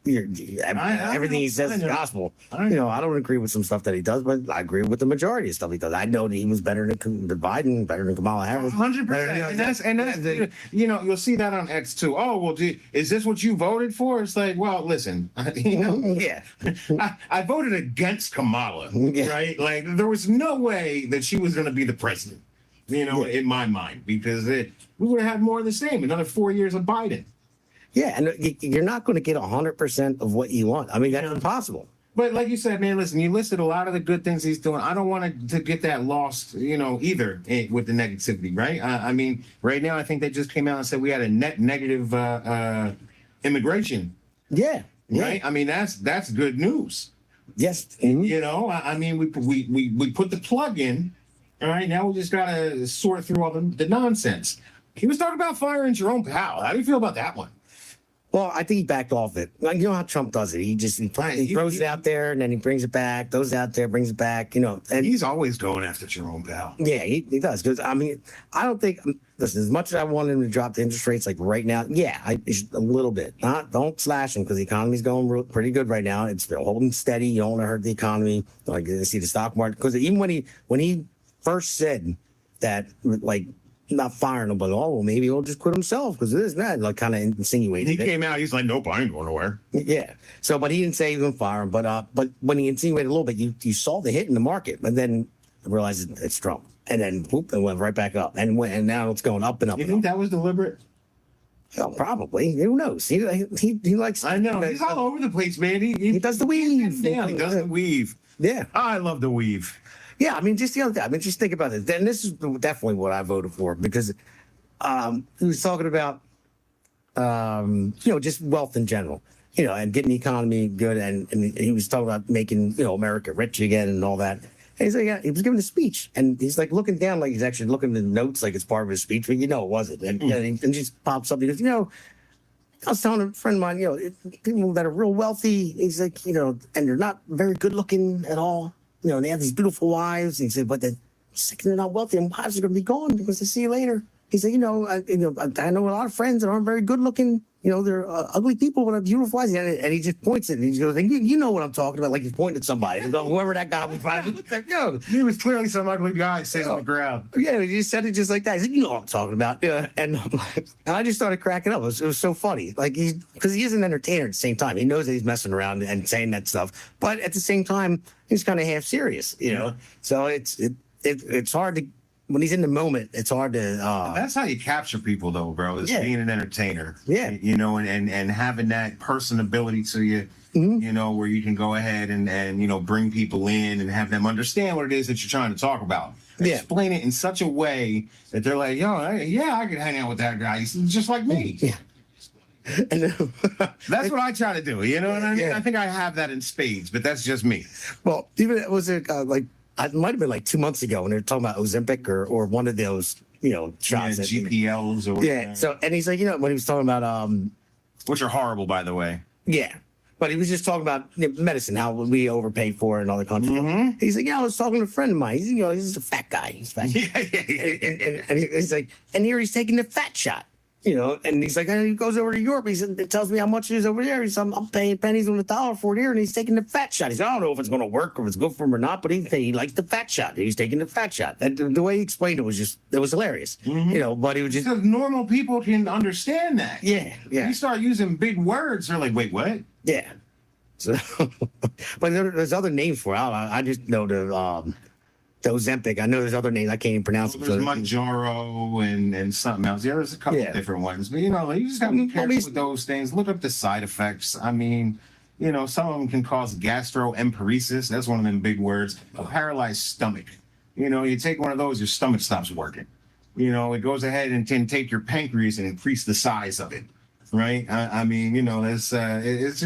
everything he says is gospel. I don't agree with some stuff that he does, but I agree with the majority of stuff he does. I know that he was better than Biden, better than Kamala Harris. 100%. And that's you'll see that on X too. Oh, well, is this what you voted for? It's like, well, listen, yeah, I voted against Kamala, right? Like there was no way that she was going to be the president, in my mind, because we would have had more of the same. Another 4 years of Biden. Yeah, and you're not going to get 100% of what you want. I mean, that's impossible. But like you said, man, listen, you listed a lot of the good things he's doing. I don't want to get that lost, either with the negativity, right? I mean, right now, I think they just came out and said we had a net negative immigration. Yeah. Right? I mean, that's good news. Yes. Mhm. You know, I mean, we put the plug in. All right, now we just gotta sort through all the nonsense. He was talking about firing Jerome Powell. How do you feel about that one? Well, I think he backed off it. Like, you know how Trump does it. He throws it out there and then he brings it back, throws it out there, brings it back, you know. And He's always going after Jerome Powell. yeah, he does. Because, I mean, I don't think, listen, as much as I want him to drop the interest rates like right now, yeah, a little bit. Don't slash him because the economy's going pretty good right now. It's holding steady. You don't want to hurt the economy. Like, you see the stock market. Because even when he first said that, like, not firing him, but well, maybe he'll just quit himself because this and that, like kind of insinuated. He came out, he's like, nope, I ain't going nowhere. Yeah. So, but he didn't say he was going to fire him. But when he insinuated a little bit, you saw the hit in the market, and then realized it's Trump, and then whoop, it went right back up, and now it's going up and up. You think that was deliberate? Well, probably. Who knows? He likes. I know. He's all over the place, man. He does the weave. Yeah, he does the weave. Yeah. I love the weave. Yeah, I mean, just the other day. I mean, just think about it. And this is definitely what I voted for because he was talking about, just wealth in general, and getting the economy good. And he was talking about making, America rich again and all that. And he's like, yeah, he was giving a speech and he's like looking down, like he's actually looking at the notes, like it's part of his speech, but it wasn't. And he just pops up. He goes, I was telling a friend of mine, people that are real wealthy, he's like, and they're not very good looking at all. They have these beautiful wives. And he said, but they're not wealthy, and wives are going to be gone because they see you later. He said, I know a lot of friends that aren't very good looking. They're ugly people but have beautiful wives. And he just points it and he goes, you know what I'm talking about? Like he's pointing at somebody. Whoever that guy was, He was clearly some ugly guy sitting on the ground. Yeah, he just said it just like that. He said, you know what I'm talking about. Yeah. And I just started cracking up. It was so funny. Like because he is an entertainer at the same time. He knows that he's messing around and saying that stuff. But at the same time, he's kind of half serious, So it's hard to, when he's in the moment, it's hard to. That's how you capture people, though, bro. Is being an entertainer. Yeah. And having that personability to you. Where you can go ahead and bring people in and have them understand what it is that you're trying to talk about. Yeah. Explain it in such a way that they're like, I could hang out with that guy. He's just like me. Yeah. And That's what I try to do. You know what I mean? Yeah. I think I have that in spades, but that's just me. Well, even it was it might have been like 2 months ago when they were talking about Ozempic or one of those, shots. Yeah, GPLs or yeah. So, and he's like, when he was talking about, which are horrible, by the way. yeah. But he was just talking about medicine, how we overpay for it in other countries. Mm-hmm. He's like, I was talking to a friend of mine. He's, he's a fat guy. He's fat. And he's like, and here he's taking the fat shot. And he's like, and he goes over to Europe. He said, it tells me how much it is over there. He's, I'm paying pennies on the dollar for it here, and he's taking the fat shot. He's like, I don't know if it's going to work or if it's good for him or not, but he likes the fat shot. He's taking the fat shot. And the way he explained it was hilarious. Mm-hmm. But he was just because normal people can understand that. Yeah. You start using big words, they're like, wait, what? Yeah. So, but there's other names for it. I just know the Ozempic. I know there's other names I can't even pronounce. There's Manjaro and something else. Yeah, there's a couple of different ones. But, you just got to be careful with those things. Look up the side effects. I mean, some of them can cause gastroenteritis. That's one of them big words. A paralyzed stomach. You take one of those, your stomach stops working. It goes ahead and can take your pancreas and increase the size of it. Right? I mean, there's it's.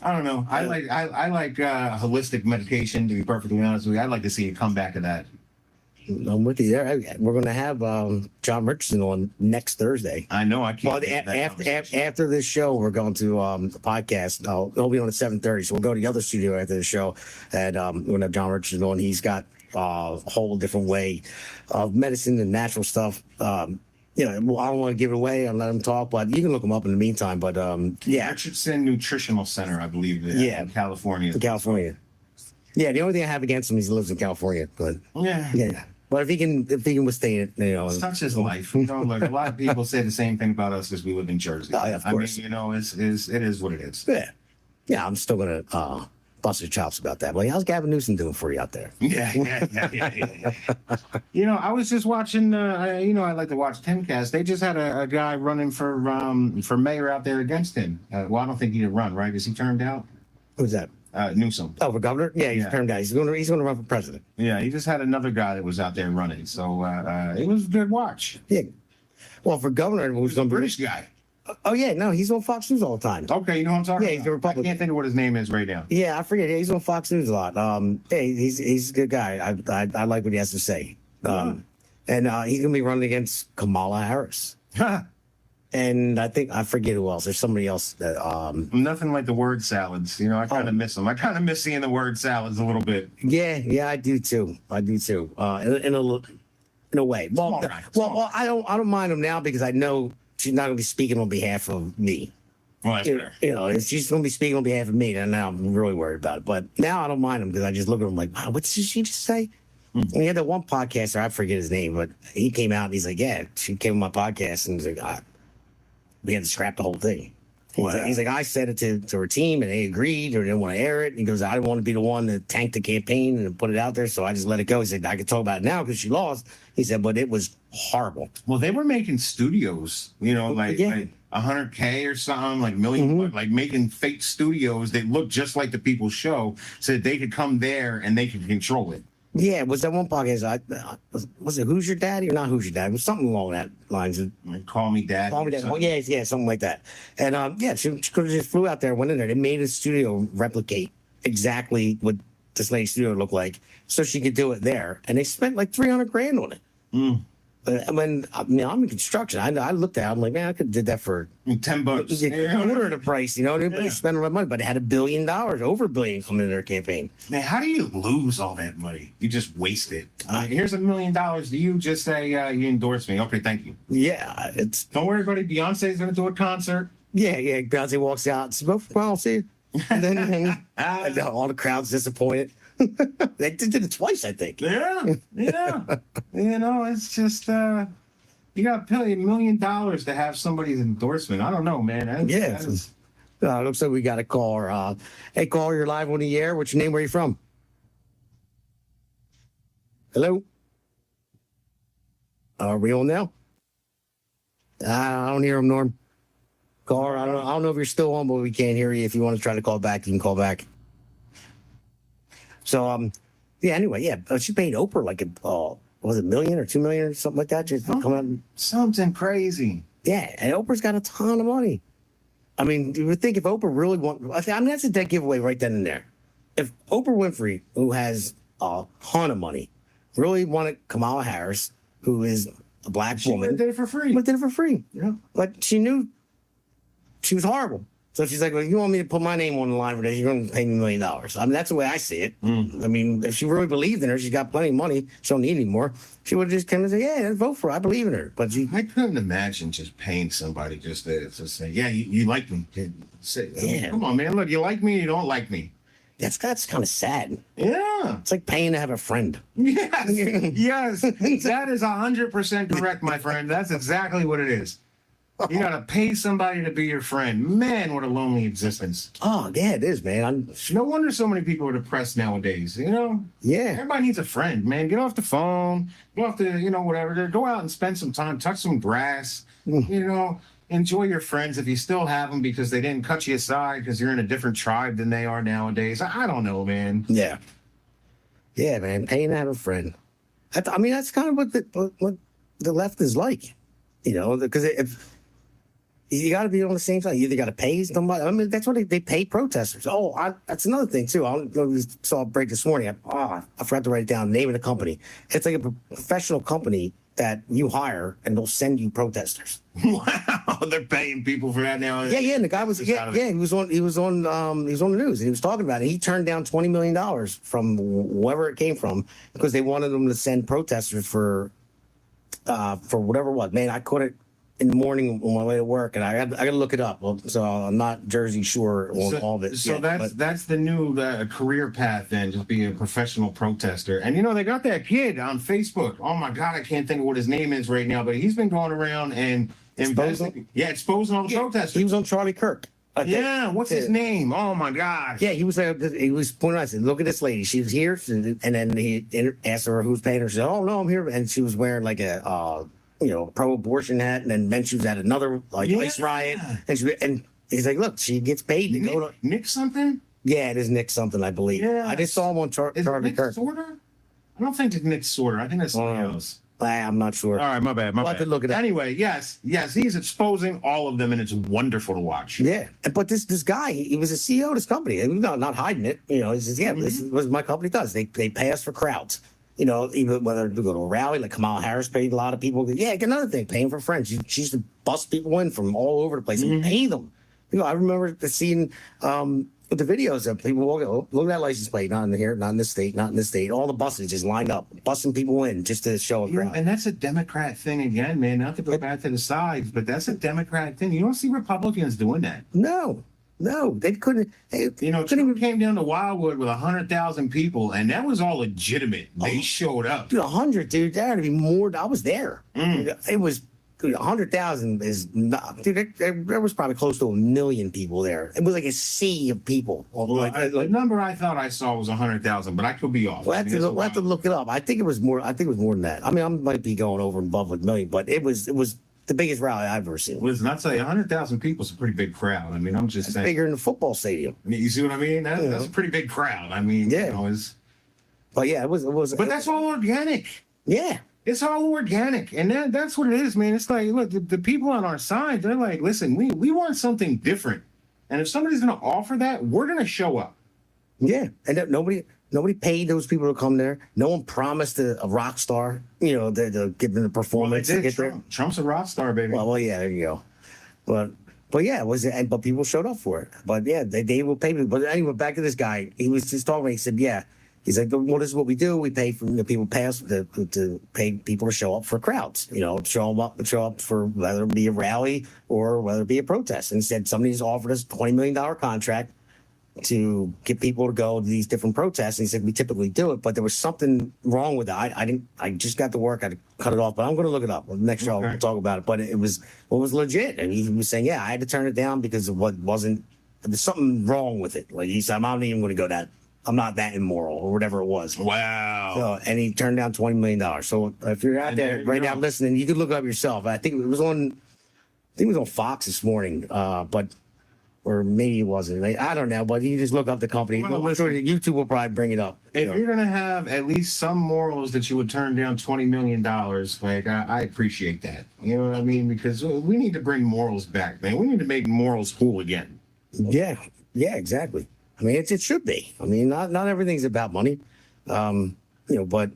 I don't know. I like holistic medication, to be perfectly honest with you. I'd like to see it come back to that. I'm with you there. We're going to have John Richardson on next Thursday. I know. I can't. Well, after this show, we're going to the podcast. It'll be on at 7:30, so we'll go to the other studio after the show, and we're going to have John Richardson on. He's got a whole different way of medicine and natural stuff. I don't want to give it away and let him talk, but you can look him up in the meantime. But Richardson Nutritional Center, I believe. In California. Yeah, the only thing I have against him is he lives in California. But yeah. But if he can withstand it, such is life. Look, a lot of people say the same thing about us because we live in Jersey. Oh, yeah, of course. I mean, it is what it is. Yeah. I'm still gonna bust your chops about that. But how's Gavin Newsom doing for you out there? Yeah. I was just watching. I like to watch Timcast. They just had a guy running for mayor out there against him. Well, I don't think he did run, right? Is he turned out? Who's that? Newsom. Oh, for governor? Yeah, he's turned out. He's going to run for president. Yeah, he just had another guy that was out there running. So it was a good watch. Yeah. Well, for governor, who's going to be British guy. Oh yeah, no, he's on Fox News all the time. Okay, you know what I'm talking Yeah, he's the about. I Republican. can't think of what his name is right now. Yeah, I forget. He's on Fox News a lot. Yeah, he's a good guy. I like what he has to say. And he's gonna be running against Kamala Harris. And I forget who else. There's somebody else that Nothing like the word salads. You know, I kind of miss them. I kind of miss seeing the word salads a little bit. yeah, I do too. In a way. Well, well, I don't mind him now because I know she's not gonna be speaking on behalf of me. Well, that's fair. You know, if she's gonna be speaking on behalf of me, then now I'm really worried about it. But now I don't mind him because I just look at him like, wow, what did she just say? We had that one podcaster, I forget his name, but he came out and he's like, yeah, she came on my podcast and he's like, we had to scrap the whole thing. He's like, I said it to her team and they agreed or didn't want to air it. And he goes, I didn't want to be the one that tanked the campaign and put it out there, so I just let it go. He said, I can talk about it now because she lost. He said, but it was horrible. Well, they were making studios, you know, like 100K or something, like million, like making fake studios that look just like the People's Show, so that they could come there and they could control it. Yeah, was that one podcast? Was it Who's Your Daddy or not Who's Your Daddy? It was something along that lines. Like, call me dad. Call me Daddy. Oh, yeah, something like that. And yeah, she could have just flew out there, went in there. They made a studio replicate exactly what this lady's studio looked like, so she could do it there. And they spent like $300,000 on it. I mean, I'm in construction. I looked at it, I'm like, man, I could have did that for $10. quarter of the price, you know. They spent a lot of money, but it had $1 billion, over $1 billion coming in their campaign. Man, how do you lose all that money? You just waste it. Here's $1 million. Do you just say you endorse me? Okay, thank you. Yeah, it's Don't worry, buddy. Beyonce's gonna do a concert. yeah. Beyonce walks out and says, well, I'll see you. And then and all the crowd's disappointed. They did it twice, I think. Yeah. You know, it's just you got to pay $1 million to have somebody's endorsement. I don't know, man. Looks like we got a caller. Hey, caller, you're live on the air. What's your name? Where are you from? Hello? Are we on now? I don't hear him, Norm. Caller, I don't know if you're still on, but we can't hear you. If you want to try to call back, you can call back. So, yeah, anyway, yeah, she paid Oprah like was it $1 million or $2 million or something like that? Just to come out and, Something crazy. yeah, and Oprah's got a ton of money. I mean, you would think if Oprah really I mean, that's a dead giveaway right then and there. If Oprah Winfrey, who has a ton of money, really wanted Kamala Harris, who is a black woman, did it for free. but did it for free. Yeah. But she knew she was horrible. So she's like, well, you want me to put my name on the line for this? You're going to pay me $1 million. I mean, that's the way I see it. I mean, if she really believed in her, she's got plenty of money. She don't need any more. She would have just come and say, yeah, vote for her. I believe in her. But I couldn't imagine just paying somebody just to say, yeah, you like me. Yeah. Come on, man. Look, you like me, you don't like me. that's kind of sad. Yeah. It's like paying to have a friend. Yes. Yes. That is 100% correct, my friend. That's exactly what it is. You got to pay somebody to be your friend. Man, what a lonely existence. Oh, yeah, it is, man. No wonder so many people are depressed nowadays. You know? Yeah. Everybody needs a friend, man. Get off the phone. Go off the, whatever. Go out and spend some time. Touch some grass. Enjoy your friends if you still have them because they didn't cut you aside because you're in a different tribe than they are nowadays. I don't know, man. Yeah. Yeah, man. Paying to have a friend. I mean, that's kind of what the left is like, because if you got to be on the same side, you either got to pay somebody. I mean, that's what they pay protesters. Oh, that's another thing too. I saw a break this morning. I forgot to write it down. The name of the company. It's like a professional company that you hire and they'll send you protesters. Wow, they're paying people for that now. Yeah, and the guy was he was on the news and he was talking about it. He turned down $20 million from wherever it came from because they wanted them to send protesters for whatever it was. Man, I couldn't in the morning on my way to work, and I got to look it up. So I'm not Jersey sure on all of it. So yet, that's the new career path then, just be a professional protester. And they got that kid on Facebook. Oh my God, I can't think of what his name is right now, but he's been going around and exposing all the protesters. He was on Charlie Kirk. Yeah, what's his name? Oh my God. Yeah, he was pointing out. I said, "Look at this lady. She was here," and then he asked her who's paying her. She said, "Oh no, I'm here," and she was wearing like a pro-abortion hat, and then she was at another ice riot, and he's like, "Look, she gets paid to go to Nick something." Yeah, it is Nick something, I believe. Yeah, I just saw him on Charlie Nick Kirk. Sorter? I don't think it's Nick Sorter. I think that's something else. I'm not sure. All right, my bad. We'll have to look it up. Anyway, yes, he's exposing all of them, and it's wonderful to watch. Yeah, but this guy, he was a CEO of this company, and not hiding it. You know, he says, "Yeah, this is what my company does. They pay us for crowds. You know, even whether to go to a rally, like Kamala Harris paid a lot of people. Yeah, another thing, paying for friends. She used to bust people in from all over the place and pay them. You know, I remember seeing the videos of people walking. Oh, look at that license plate, not in here, not in this state, not in this state. All the buses just lined up, busting people in just to show a crowd. And that's a Democrat thing again, man. Not to go back to the sides, but that's a Democrat thing. You don't see Republicans doing that. No, they couldn't. Trump came down to Wildwood with 100,000 people, and that was all legitimate. They showed up. Dude, 100, dude. There had to be more. I was there. It was. Dude, 100,000 is not. Dude, there was probably close to 1 million people there. It was like a sea of people. The number I thought I saw was 100,000, but I could be off. We'll have to look it up. I think it was more. I think it was more than that. I mean, I might be going over and above with 1 million, but it was the biggest rally I've ever seen. Listen, I'd say 100,000 people is a pretty big crowd. I mean, I'm just saying. Bigger than a football stadium. You see what I mean? That's a pretty big crowd. I mean, yeah. But yeah, it was. But that's all organic. Yeah. It's all organic, and that's what it is, man. It's like, look, the people on our side, they're like, listen, we want something different, and if somebody's going to offer that, we're going to show up. Yeah, and nobody paid those people to come there. No one promised a rock star, to give them the performance to get there. Trump's a rock star, baby. Well, yeah, there you go. But yeah, but people showed up for it. But yeah, they will pay me. But anyway, back to this guy. He was just talking. He said, yeah. He's like, well, this is what we do. We pay for people pass to pay people to show up for crowds. Show up for whether it be a rally or whether it be a protest. And he said somebody's offered us a $20 million contract to get people to go to these different protests. And he said we typically do it, but there was something wrong with it. I just got to work. I had to cut it off, but I'm going to look it up. Next show we'll talk about it. But it was legit. And he was saying, yeah, I had to turn it down because of what wasn't. There's something wrong with it. Like he said, I'm not even going to go that. I'm not that immoral or whatever it was. Wow. So, and he turned down $20 million. So if you're out there right now listening, you can look it up yourself. I think it was on Fox this morning, or maybe it wasn't. I don't know, but you just look up the company. YouTube will probably bring it up. If you're going to have at least some morals that you would turn down $20 million, like I appreciate that. You know what I mean? Because we need to bring morals back, man. We need to make morals cool again. Yeah, exactly. I mean, it should be. I mean, not everything's about money, but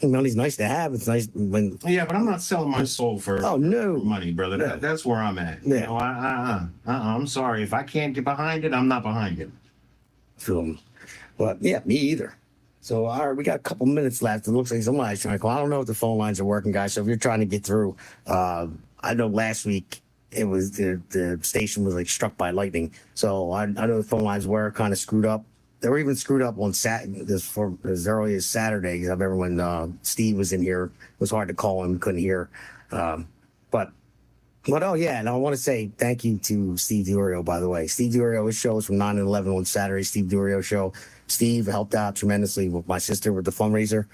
money's nice to have. It's nice when. Yeah, but I'm not selling my soul for money, brother. No. That's where I'm at. Yeah. I'm sorry. If I can't get behind it, I'm not behind it. But yeah, me either. So, all right, we got a couple minutes left. It looks like somebody's trying to call. I don't know if the phone lines are working, guys. So if you're trying to get through, I know last week. It was the station was like struck by lightning. So I know the phone lines were kind of screwed up. They were even screwed up on as early as Saturday. Because I remember when Steve was in here, it was hard to call him, couldn't hear. But oh yeah, and I want to say thank you to Steve Durio, by the way. Steve Durio, his show is from 9 to 11 on Saturday. Steve Durio show. Steve helped out tremendously with my sister with the fundraiser.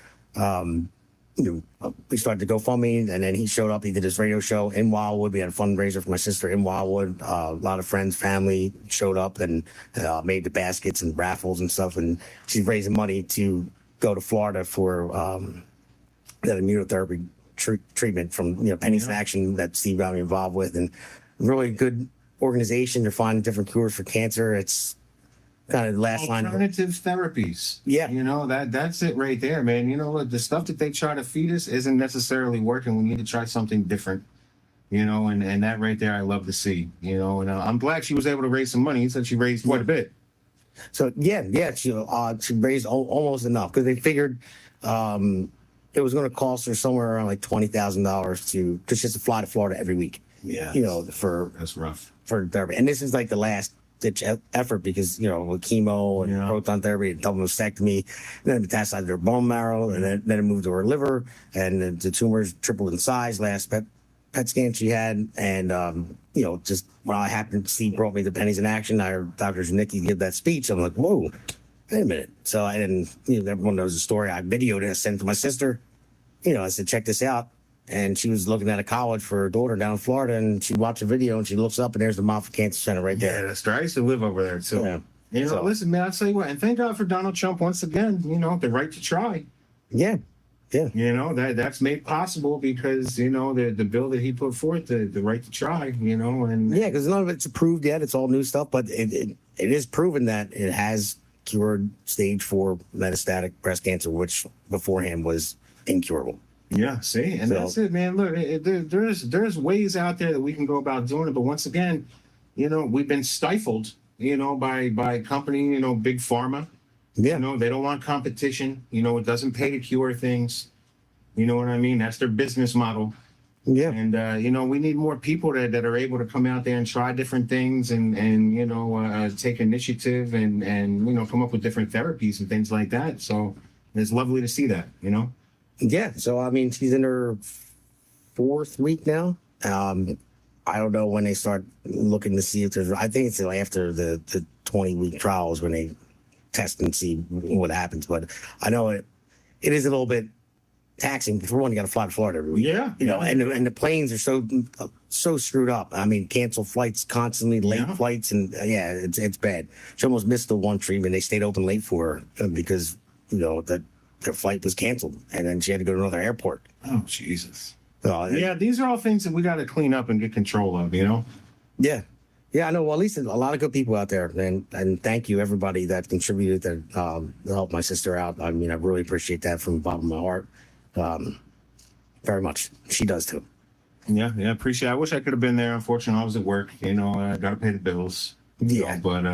We started to GoFundMe, and then he showed up. He did his radio show in Wildwood. We had a fundraiser for my sister in Wildwood. A lot of friends, family showed up and made the baskets and raffles and stuff. And she's raising money to go to Florida for that immunotherapy treatment from Pennies in Action that Steve got me involved with, and really good organization. They're finding different cures for cancer. It's kind of the last line. Alternative therapies. Yeah. That's it right there, man. The stuff that they try to feed us isn't necessarily working. We need to try something different, and that right there I love to see, and I'm glad she was able to raise some money. He said she raised quite a bit. So yeah, she raised almost enough because they figured it was going to cost her somewhere around like $20,000 just to fly to Florida every week. Yeah. That's rough. For therapy. And this is like the last ditch effort because, with chemo and proton therapy and double mastectomy, then it metastasized to her bone marrow, and then it moved to her liver, and the tumors tripled in size last PET scan she had. And, just when I happened, Steve brought me the Pennies in Action. I heard Dr. Zanicki give that speech. I'm like, whoa, wait a minute. So I didn't, everyone knows the story. I videoed it and sent it to my sister. I said, check this out. And she was looking at a college for her daughter down in Florida, and she watched a video, and she looks up, and there's the Moffitt Cancer Center right there. Yeah, that's right. I used to live over there, too. Yeah. Listen, man, I'll tell you what, and thank God for Donald Trump once again, the right to try. Yeah. Yeah. You know, that's made possible because, you know, the bill that he put forth, the right to try, you know, and Yeah, because none of it's approved yet. It's all new stuff, but it is proven that it has cured stage 4 metastatic breast cancer, which beforehand was incurable. yeah, see, and So- that's it, man. Look, there's ways out there that we can go about doing it, but once again, you know, we've been stifled, you know, by company, you know, big pharma. Yeah. You know, they don't want competition. You know, it doesn't pay to cure things. You know what I mean? That's their business model. Yeah. And you know, we need more people that are able to come out there and try different things and you know, take initiative and you know, come up with different therapies and things like that. So it's lovely to see that, you know. Yeah. So, I mean, she's in her 4th week now. I don't know when they start looking to see if there's, I think it's after the 20-week trials when they test and see what happens. But I know it is a little bit taxing. For one, you got to fly to Florida every week. Yeah, You know, yeah. and the planes are so screwed up. I mean, cancel flights constantly, late Yeah. flights, and yeah, it's bad. She almost missed the one treatment. They stayed open late for her because, you know, that their flight was canceled, and then she had to go to another airport. Oh, Jesus. So, Yeah, these are all things that we got to clean up and get control of, you know. Yeah. Yeah, I know. Well, at least a lot of good people out there. And thank you, everybody that contributed to help my sister out. I mean, I really appreciate that from the bottom of my heart. Very much. She does too. Yeah, appreciate it. I wish I could have been there. Unfortunately, I was at work, you know, I got to pay the bills. Yeah. But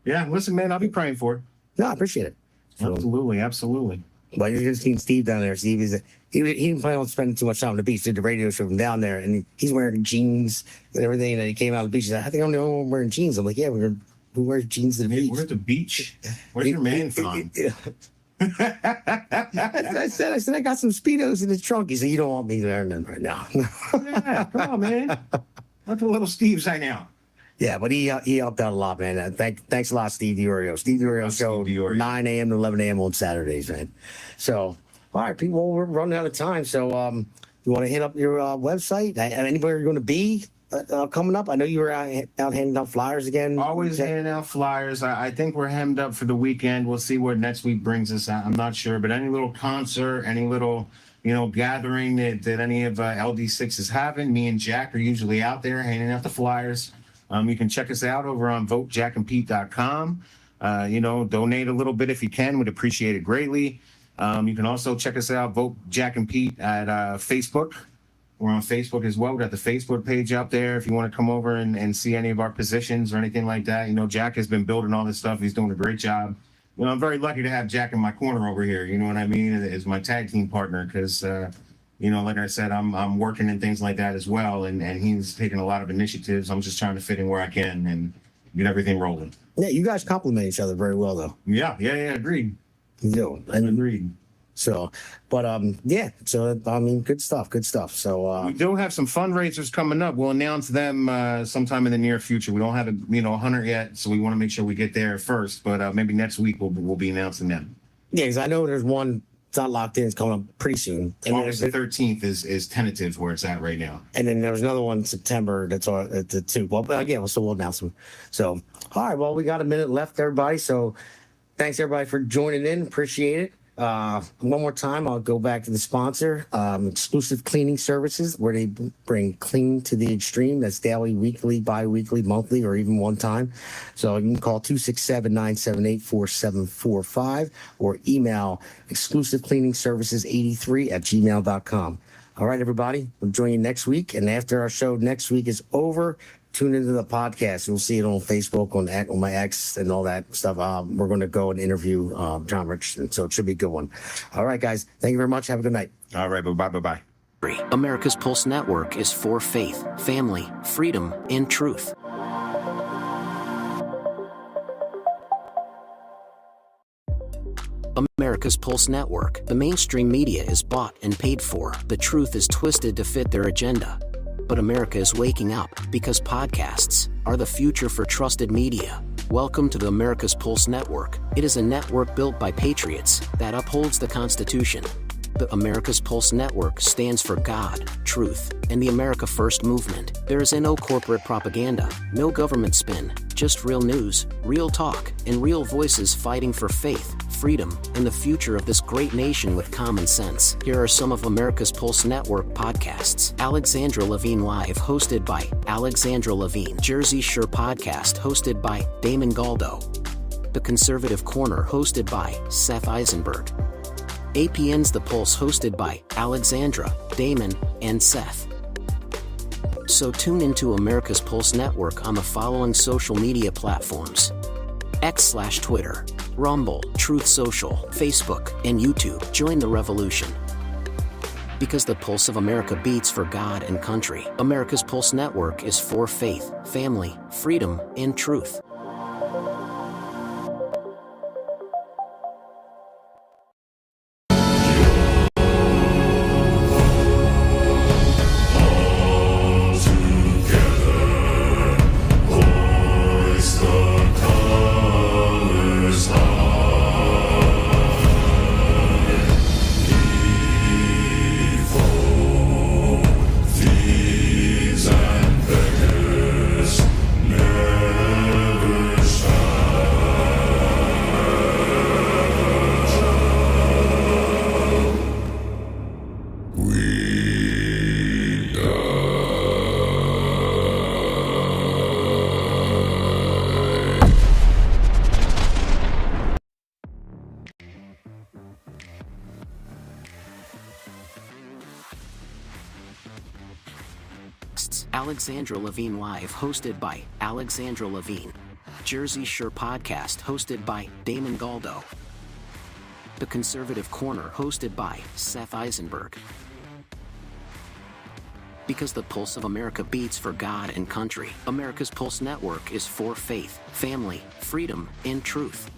yeah, listen, man, I'll be praying for it. No, I appreciate it. So, Absolutely. but you just seen Steve down there. Steve he didn't plan on spending too much time on the beach. Did the radio show from down there, and he's wearing jeans and everything. And he came out of the beach. He's like, I think I'm the only one wearing jeans. I'm like, yeah, who wears jeans to the Hey, beach? we're at the beach. Where's your man from? I said, I got some Speedos in the trunk. He said, you don't want me wearing them right now. Yeah, come on, man. Let the little Steve's hang out. Yeah, but he helped out a lot, man. Thanks a lot, Steve DiOrio. Steve DiOrio show, Steve DiOrio. 9 a.m. to 11 a.m. on Saturdays, man. So, all right, people, we're running out of time. So, you want to hit up your website? Anywhere you're going to be coming up? I know you were out handing out flyers again. Always handing out flyers. I think we're hemmed up for the weekend. We'll see where next week brings us. I'm not sure, but any little concert, any little, you know, gathering that any of LD6 is having, me and Jack are usually out there handing out the flyers. You can check us out over on votejackandpete.com. You know, donate a little bit if you can. We'd appreciate it greatly. You can also check us out, Vote Jack and Pete, at Facebook. We're on Facebook as well. We got the Facebook page out there if you want to come over and see any of our positions or anything like that. You know, Jack has been building all this stuff. He's doing a great job. You know, I'm very lucky to have Jack in my corner over here. You know what I mean? As my tag team partner because, you know, like I said, I'm working and things like that as well. And he's taking a lot of initiatives. I'm just trying to fit in where I can and get everything rolling. Yeah, you guys compliment each other very well, though. Yeah, agreed. You do. And Agreed. so, but yeah. So I mean, good stuff. So We do have some fundraisers coming up. We'll announce them sometime in the near future. We don't have a 100 yet, so we want to make sure we get there first. But maybe next week we'll be announcing them. yeah, because I know there's one. It's not locked in. It's coming up pretty soon. And August the 13th is tentative where it's at right now. And then there was another one in September that's at the 2. Well, but again, we'll announce them. So, all right. Well, we got a minute left, everybody. So, thanks everybody for joining in. Appreciate it. One more time, I'll go back to the sponsor, Exclusive Cleaning Services, where they bring clean to the extreme. That's daily, weekly, bi-weekly, monthly, or even one time. So you can call 267-978-4745 or email exclusivecleaningservices83@gmail.com. All right, everybody, we'll join you next week. And after our show next week is over, tune into the podcast. You'll see it on Facebook, on my X, and all that stuff. We're going to go and interview John Richardson, so it should be a good one. All right, guys. Thank you very much. Have a good night. All right, bye-bye. America's Pulse Network is for faith, family, freedom, and truth. America's Pulse Network. The mainstream media is bought and paid for. The truth is twisted to fit their agenda. But America is waking up because podcasts are the future for trusted media. Welcome to the America's Pulse Network. It is a network built by patriots that upholds the Constitution. The America's Pulse Network stands for God, truth, and the America First movement. There is no corporate propaganda, no government spin, just real news, real talk, and real voices fighting for faith, freedom, and the future of this great nation with common sense. Here are some of America's Pulse Network podcasts. Alexandra Levine Live, hosted by Alexandra Levine. Jersey Shore Podcast, hosted by Damon Galdo. The Conservative Corner, hosted by Seth Eisenberg. APN's The Pulse, hosted by Alexandra, Damon, and Seth. So tune into America's Pulse Network on the following social media platforms: X/Twitter, Rumble, Truth Social, Facebook, and YouTube. Join the revolution. Because the pulse of America beats for God and country. America's Pulse Network is for faith, family, freedom, and truth. Alexandra Levine Live, hosted by Alexandra Levine. Jersey Shore Podcast, hosted by Damon Galdo. The Conservative Corner, hosted by Seth Eisenberg. Because the pulse of America beats for God and country. America's Pulse Network is for faith, family, freedom, and truth.